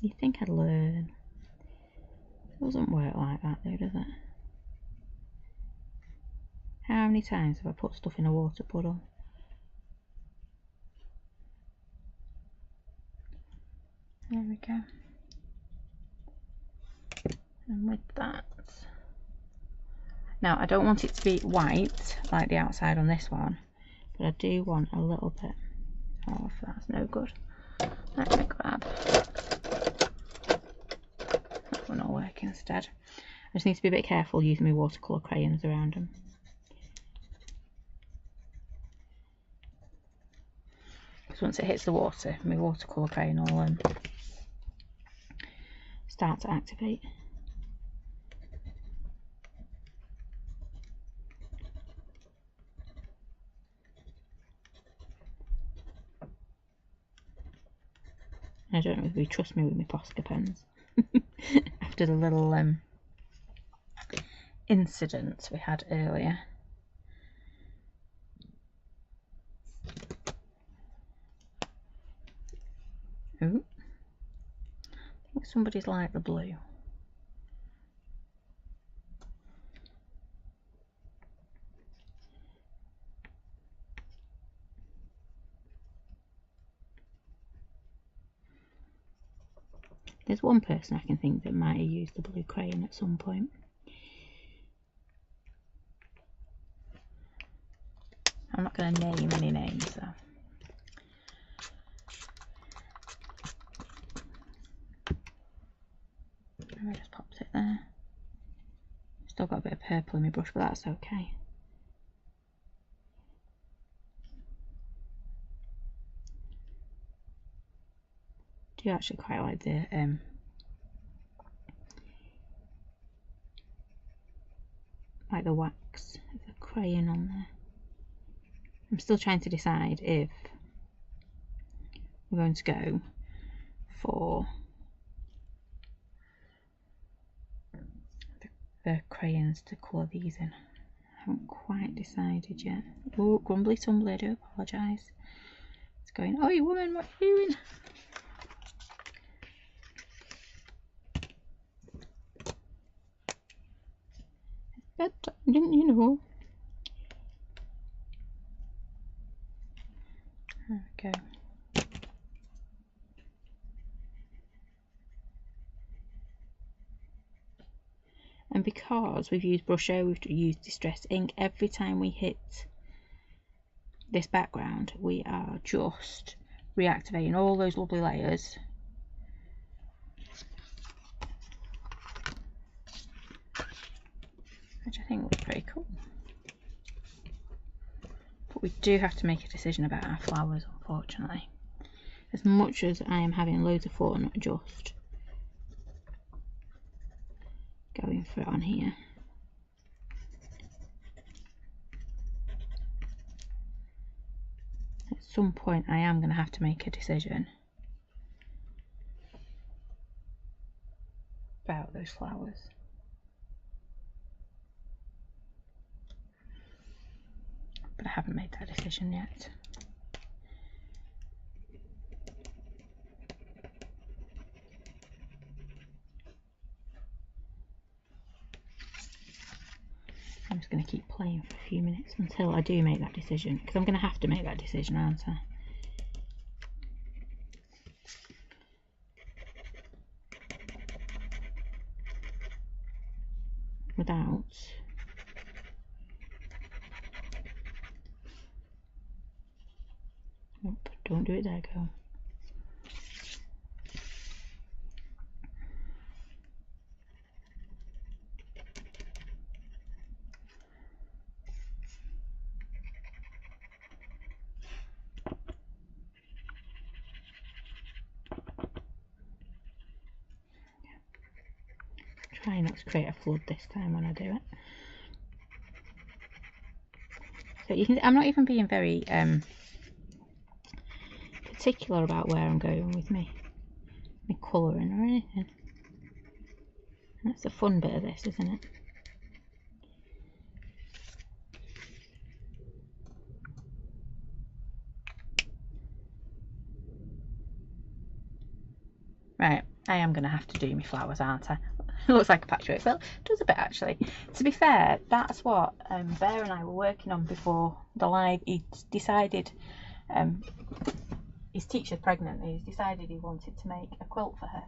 You'd think I'd learn. It doesn't work like that though, does it? How many times have I put stuff in a water puddle? There we go. And with that, now I don't want it to be white like the outside on this one, but I do want a little bit. Oh, if that's no good, let me grab that one. Will work instead. I just need to be a bit careful using my watercolour crayons around them. Because once it hits the water, my watercolour crayon will start to activate. I don't know if you trust me with my Posca pens. After the little incident we had earlier. Ooh. I think somebody's like the blue. There's one person I can think that might have used the blue crayon at some point. I'm not going to name any names though. I just popped it there. Still got a bit of purple in my brush, but that's okay. I do actually quite like the wax of the crayon on there. I'm still trying to decide if we're going to go for the crayons to colour these in. I haven't quite decided yet. Oh, grumbly tumbly, I do apologise. It's going, oh you woman, what are you doing? bedtime, didn't you know? There we go. And because we've used brusher, we've used distressed ink, every time we hit this background, we are just reactivating all those lovely layers. Which I think looks pretty cool. But we do have to make a decision about our flowers, unfortunately. As much as I am having loads of fun just going for it on here. At some point I am going to have to make a decision about those flowers. But I haven't made that decision yet. I'm just going to keep playing for a few minutes until I do make that decision, because I'm going to have to make that decision, aren't I? Without nope, don't do it there, girl. Try not to create a flood this time when I do it. So you can, I'm not even being very particular about where I'm going with my colouring or anything. That's the fun bit of this, isn't it? Right, I am going to have to do my flowers, aren't I? It looks like a patchwork. Well, it does a bit actually. To be fair, that's what Bear and I were working on before the live. He decided, his teacher's pregnant, and he's decided he wanted to make a quilt for her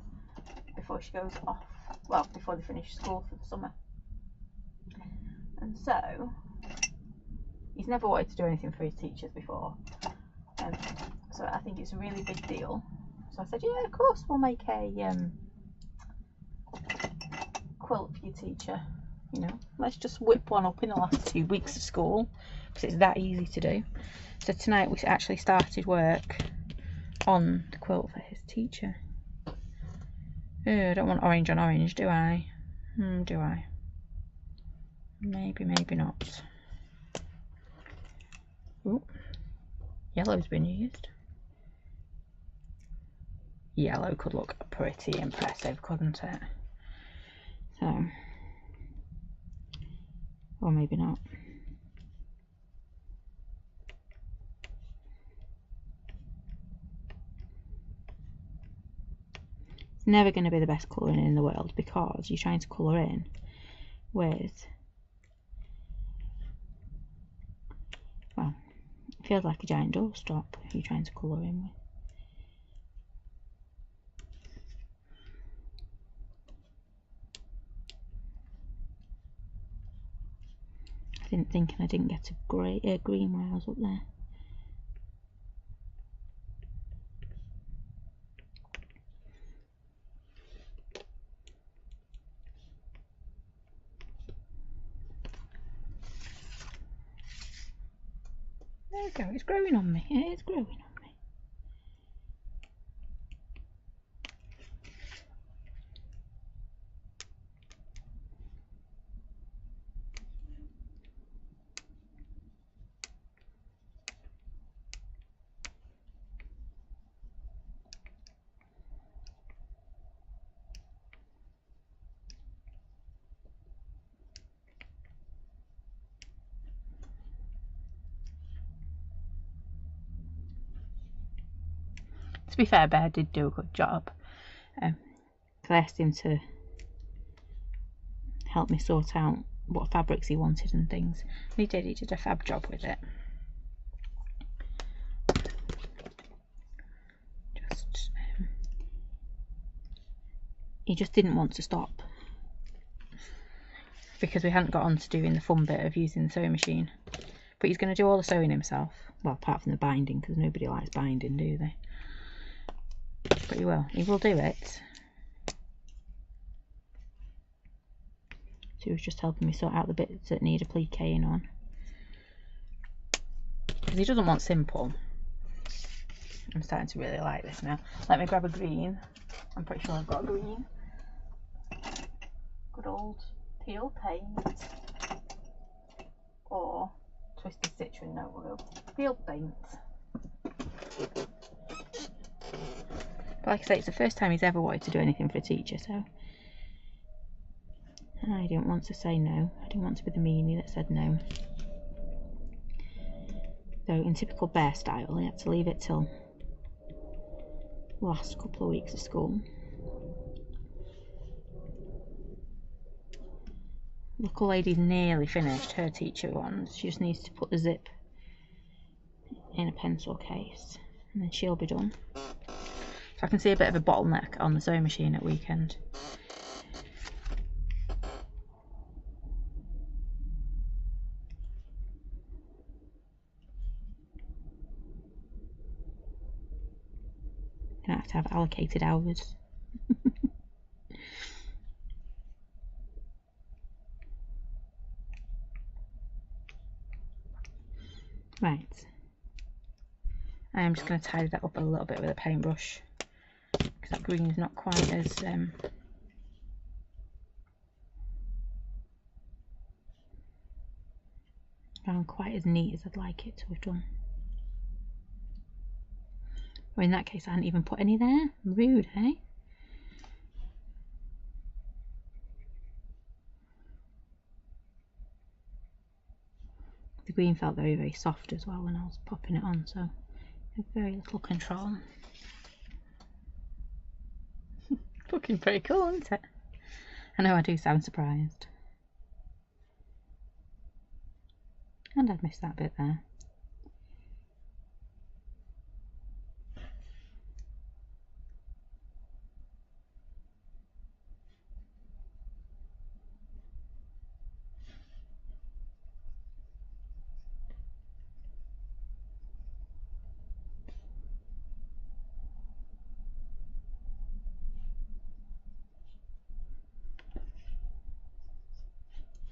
before she goes off, well, before they finish school for the summer. And so, he's never wanted to do anything for his teachers before. So I think it's a really big deal. So I said, yeah, of course we'll make a quilt for your teacher. You know, let's just whip one up in the last 2 weeks of school, because it's that easy to do. So tonight we actually started work on the quilt for his teacher. Oh, I don't want orange on orange, do I? Do I? Maybe, maybe not. Ooh, yellow's been used. Yellow could look pretty impressive, couldn't it? So, or maybe not. It's never going to be the best colouring in the world, because you're trying to colour in with, well, it feels like a giant doorstop if you're trying to colour in with. I didn't think, and I didn't get a green while I was up there. There we go, it's growing on me. Yeah, it's growing on me. To be fair, Bear did do a good job. I asked him to help me sort out what fabrics he wanted and things. And he did a fab job with it. He just didn't want to stop because we hadn't got on to doing the fun bit of using the sewing machine. But he's going to do all the sewing himself. Well, apart from the binding, because nobody likes binding, do they? But he will. He will do it. So he was just helping me sort out the bits that need appliquing on. Because he doesn't want simple. I'm starting to really like this now. Let me grab a green. I'm pretty sure I've got a green. Good old peel paint. Or Twisted Stitch with no oil. Peel paint. But like I say, it's the first time he's ever wanted to do anything for a teacher, so I didn't want to say no. I didn't want to be the meanie that said no. So in typical Bear style, I had to leave it till the last couple of weeks of school. Local lady's nearly finished her teacher ones. She just needs to put the zip in a pencil case and then she'll be done. So I can see a bit of a bottleneck on the sewing machine at weekend. I have to have allocated hours. Right. I am just going to tidy that up a little bit with a paintbrush because that green is not quite as quite as neat as I'd like it to have done. Well, in that case, I hadn't even put any there. Rude, eh? The green felt very, very soft as well when I was popping it on, so I have very little control. Looking pretty cool, isn't it? I know I do sound surprised. And I've missed that bit there.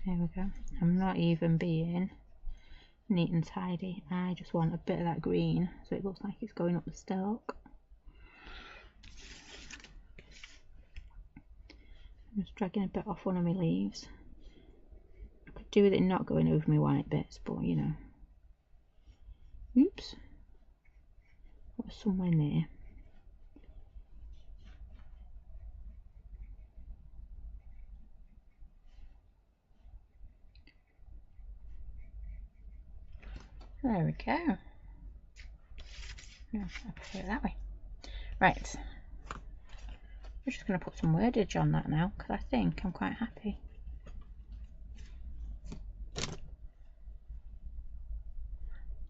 There we go. I'm not even being neat and tidy. I just want a bit of that green so it looks like it's going up the stalk. I'm just dragging a bit off one of my leaves. I could do with it not going over my white bits, but you know. Oops. What's somewhere near? There we go. No, I prefer it that way. Right. I'm just going to put some wordage on that now because I think I'm quite happy.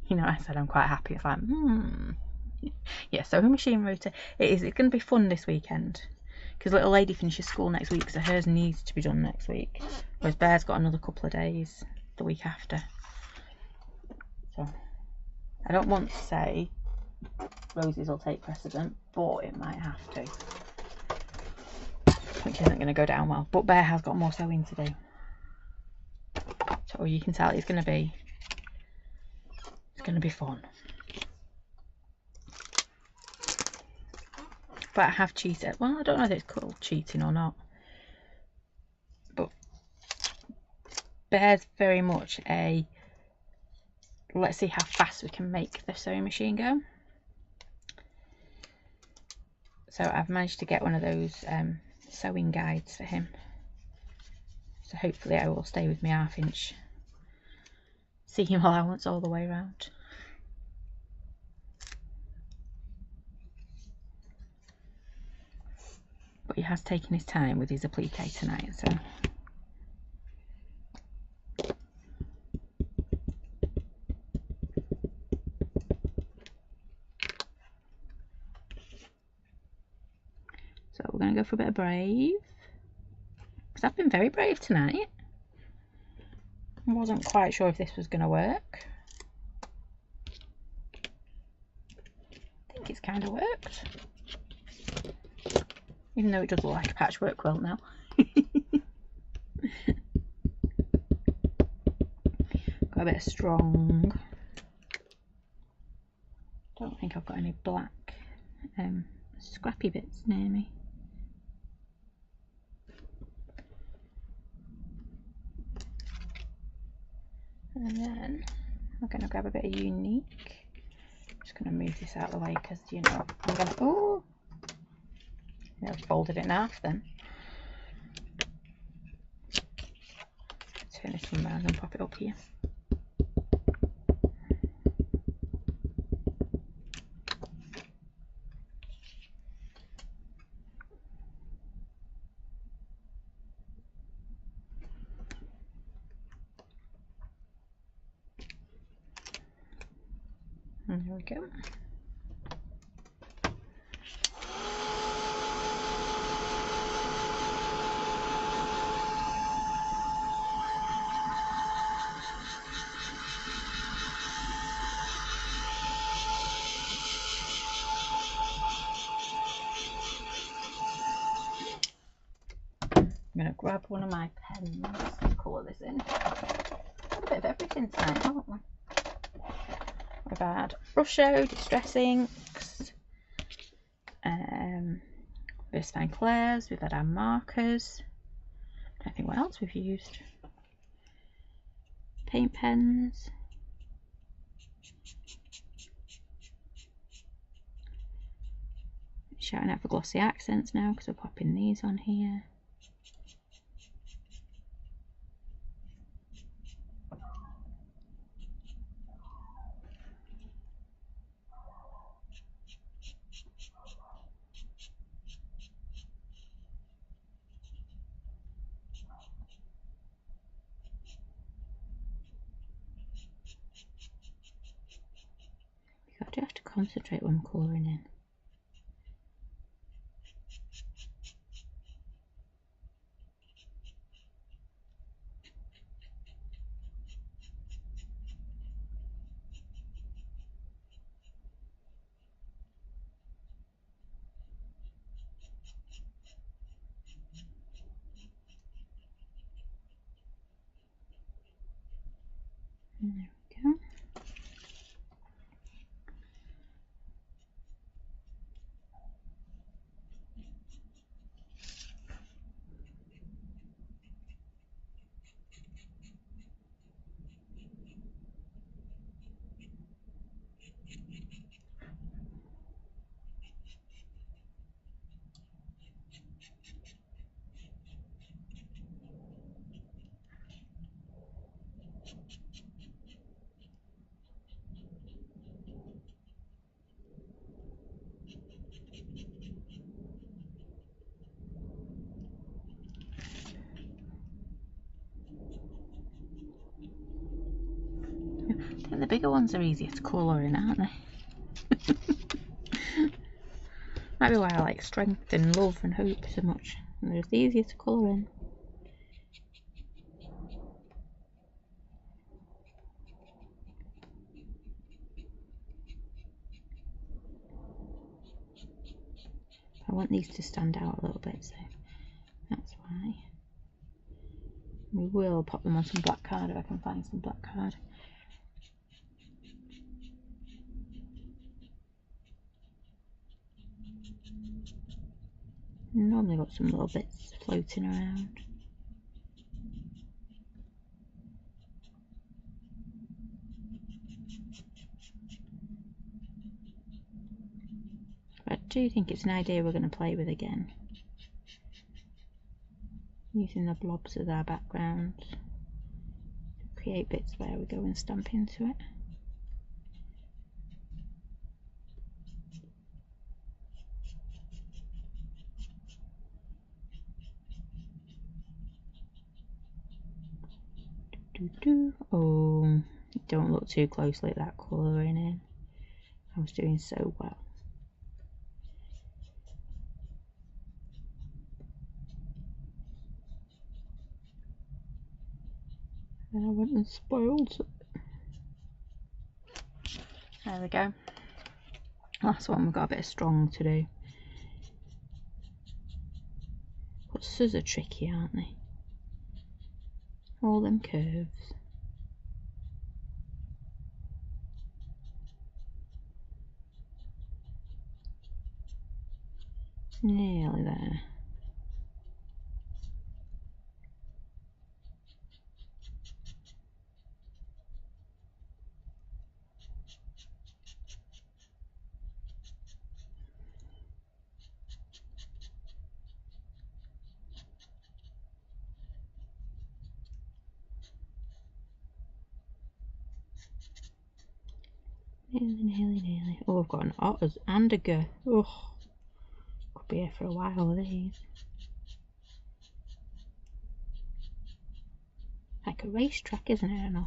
You know, I said I'm quite happy. It's like, Yeah, sewing machine rota. It's going to be fun this weekend because little lady finishes school next week, so hers needs to be done next week. Whereas Bear's got another couple of days the week after. So I don't want to say Rosie's will take precedent, but it might have to. Which isn't going to go down well. But Bear has got more sewing to do. So you can tell it's going to be fun. But I have cheated. Well, I don't know if it's called cheating or not. But Bear's very much a let's see how fast we can make the sewing machine go. So I've managed to get one of those sewing guides for him. So hopefully I will stay with my 1/2 inch seam allowance all the way around. But he has taken his time with his applique tonight, so gonna go for a bit of brave, because I've been very brave tonight. I wasn't quite sure if this was gonna work. I think it's kind of worked, even though it does look like a patchwork quilt now. Got a bit of strong. Don't think I've got any black scrappy bits near me. And then I'm going to grab a bit of unique. I'm just going to move this out of the way because, you know, I'm going to, oh, I've folded it in half then. Turn this one around and pop it up here. And there we go. I'm going to grab one of my pens and colour this in. A bit of everything tonight, haven't we? We've had Rusho, Distress Inks, Versatile Claire's, we've had our markers. I don't think what else we've used. Paint pens. Shouting out for glossy accents now because we're popping these on here. I do have to concentrate when I'm colouring in. And there we go. I think the bigger ones are easier to colour in, aren't they? Might be why I like strength and love and hope so much. And they're just easier to colour in. I want these to stand out a little bit, so that's why. We will pop them on some black card if I can find some black card. Normally got some little bits floating around. But I do think it's an idea we're going to play with again. Using the blobs as our background to create bits where we go and stamp into it. Oh, don't look too closely at that colouring in. I was doing so well. Then I went and spoiled it. There we go. Last one, we've got a bit of strong to do. But scissors are tricky, aren't they? All them curves. Nearly there. Nearly. Oh, I've got an otters and a girl. Oh, could be here for a while with these. Like a racetrack, isn't it? I know.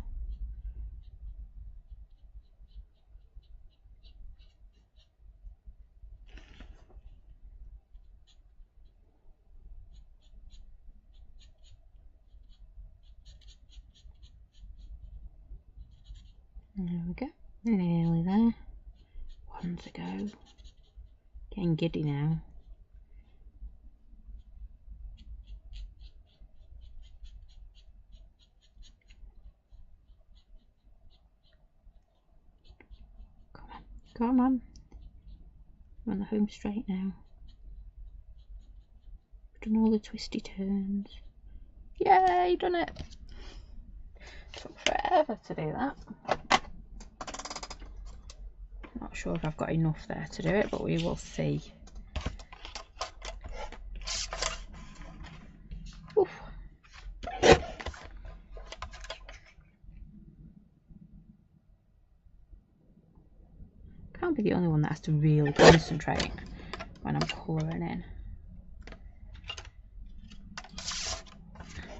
There we go. Nearly there. One to go. Getting giddy now. Come on. We're on the home straight now. We've done all the twisty turns. Yay, done it! Took forever to do that. Not sure if I've got enough there to do it, but we will see. Oof. Can't be the only one that has to really concentrate when I'm colouring in.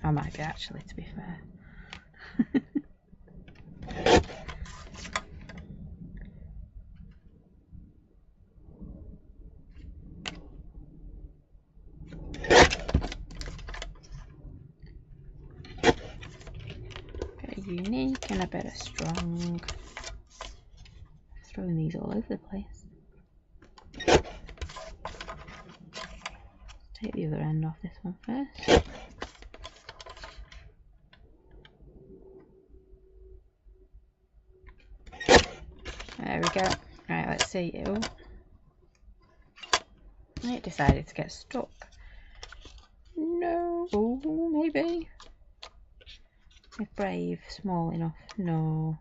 I might be actually, to be fair. Unique and a bit of strong. Throwing these all over the place. Take the other end off this one first. There we go. Right, let's see. Oh, it decided to get stuck. No. Oh, maybe. Is Brave small enough? No.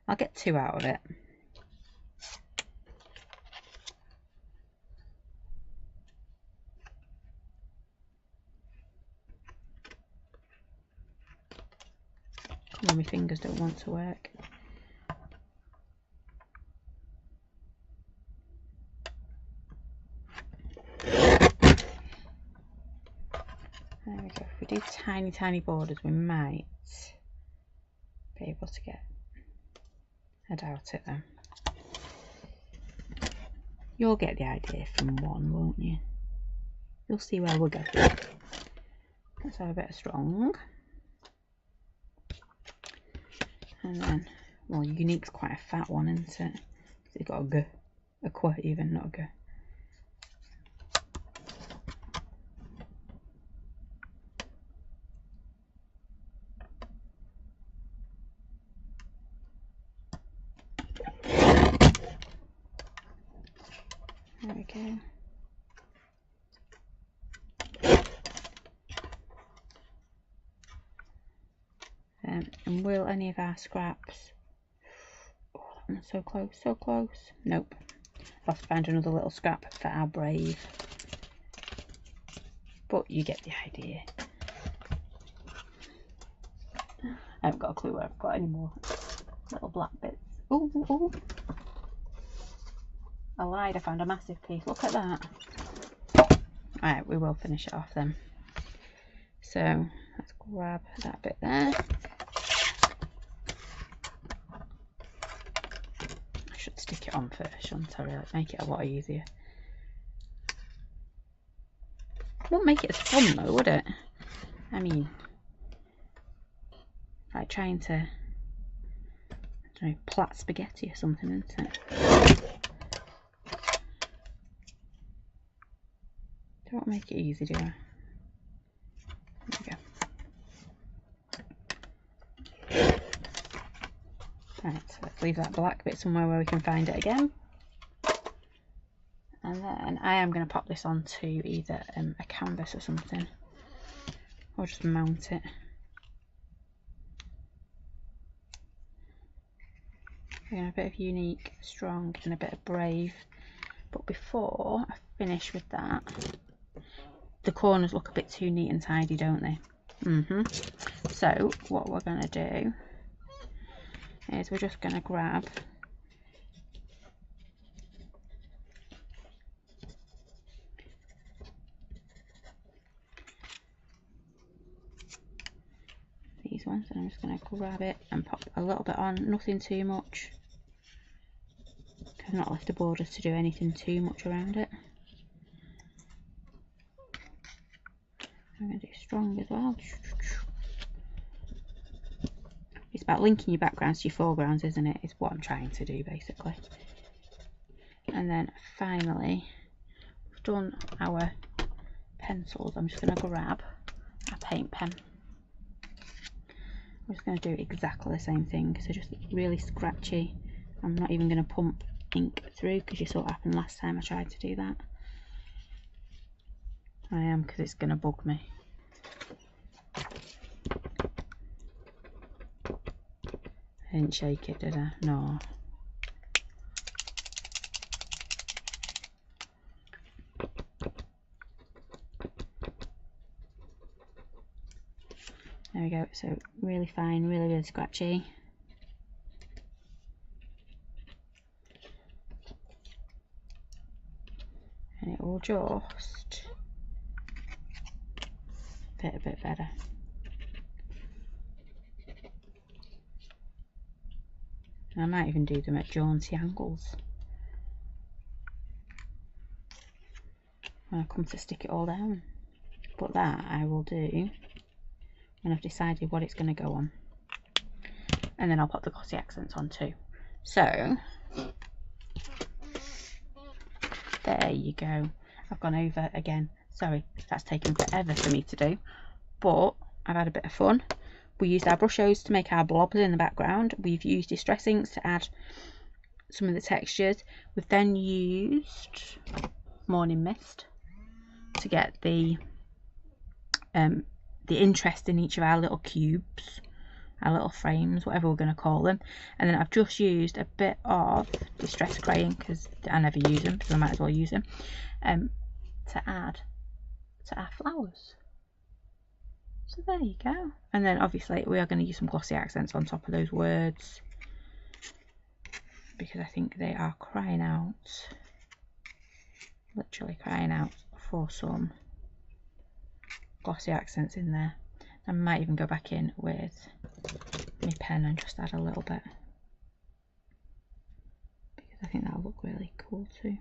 I'll get 2 out of it. Come on, my fingers don't want to work. There we go. If we do tiny borders, we might be able to get. I doubt it though. You'll get the idea from one, won't you? You'll see where we're going. Let's have a bit of strong. And then, well, Unique's quite a fat one, isn't it? Because it's got a G. A Qu even, not a G. There we go. And will any of our scraps... Oh, that one's so close, so close. Nope. I'll have to find another little scrap for our Brave. But you get the idea. I haven't got a clue where I've got any more little black bits. Oh. I lied, I found a massive piece. Look at that. Alright, we will finish it off then. So, let's grab that bit there. I should stick it on first, shouldn't I? Really make it a lot easier. Won't make it as fun though, would it? I mean, if I trying to, I don't know, plait spaghetti or something, isn't it? Don't make it easy, do I? There we go. Right, so let's leave that black bit somewhere where we can find it again. And then I am going to pop this onto either a canvas or something, or just mount it. We're going to have a bit of unique, strong, and a bit of brave. But before I finish with that, the corners look a bit too neat and tidy, don't they? So what we're going to do is we're just going to grab these ones, and I'm just going to grab it and pop a little bit on, nothing too much. I've not left the borders to do anything too much around it. I'm going to do strong as well. It's about linking your backgrounds to your foregrounds, isn't it? It's what I'm trying to do basically. And then finally, we've done our pencils. I'm just going to grab a paint pen. I'm just going to do exactly the same thing. So just really scratchy. I'm not even going to pump ink through because you saw what happened last time I tried to do that. I am, because it's going to bug me. I didn't shake it, did I? No. There we go. So really fine, really, really scratchy. And it will just fit a bit better. And I might even do them at jaunty angles when I come to stick it all down. But that I will do when I've decided what it's going to go on. And then I'll put the glossy accents on too. So there you go. I've gone over again. Sorry, that's taken forever for me to do, but I've had a bit of fun. We used our brushos to make our blobs in the background. We've used Distress inks to add some of the textures. We've then used Morning Mist to get the interest in each of our little cubes, our little frames, whatever we're going to call them. And then I've just used a bit of Distress Crayon, because I never use them, so I might as well use them, to add to our flowers. So there you go. And then obviously we are going to use some glossy accents on top of those words, because I think they are crying out, literally crying out for some glossy accents in there. I might even go back in with my pen and just add a little bit, because I think that'll look really cool too.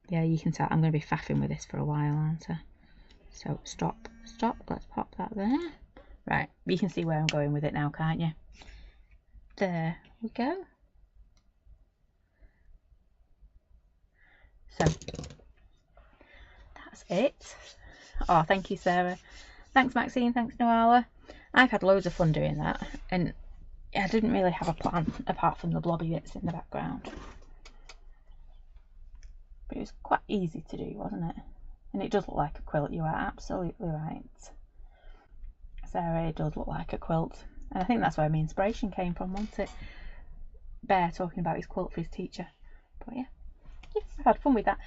Yeah, you can tell I'm going to be faffing with this for a while, aren't I? So stop, let's pop that there. Right, you can see where I'm going with it now, can't you? There we go. So that's it. Oh, thank you, Sarah. Thanks, Maxine. Thanks, Noala. I've had loads of fun doing that, and I didn't really have a plan apart from the blobby bits in the background. But it was quite easy to do, wasn't it? And it does look like a quilt. You are absolutely right, Sarah. It does look like a quilt, and I think that's where my inspiration came from, wasn't it? Bear talking about his quilt for his teacher. But yeah, I've had fun with that.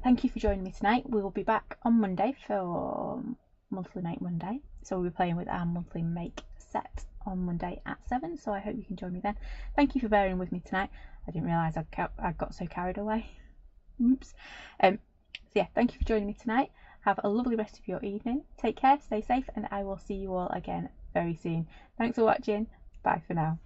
Thank you for joining me tonight. We will be back on Monday for Monthly Make Monday. So we'll be playing with our monthly make set on Monday at 7. So I hope you can join me then. Thank you for bearing with me tonight. I didn't realise I got so carried away. Oops. So yeah, thank you for joining me tonight. Have a lovely rest of your evening. Take care, stay safe, and I will see you all again very soon. Thanks for watching. Bye for now.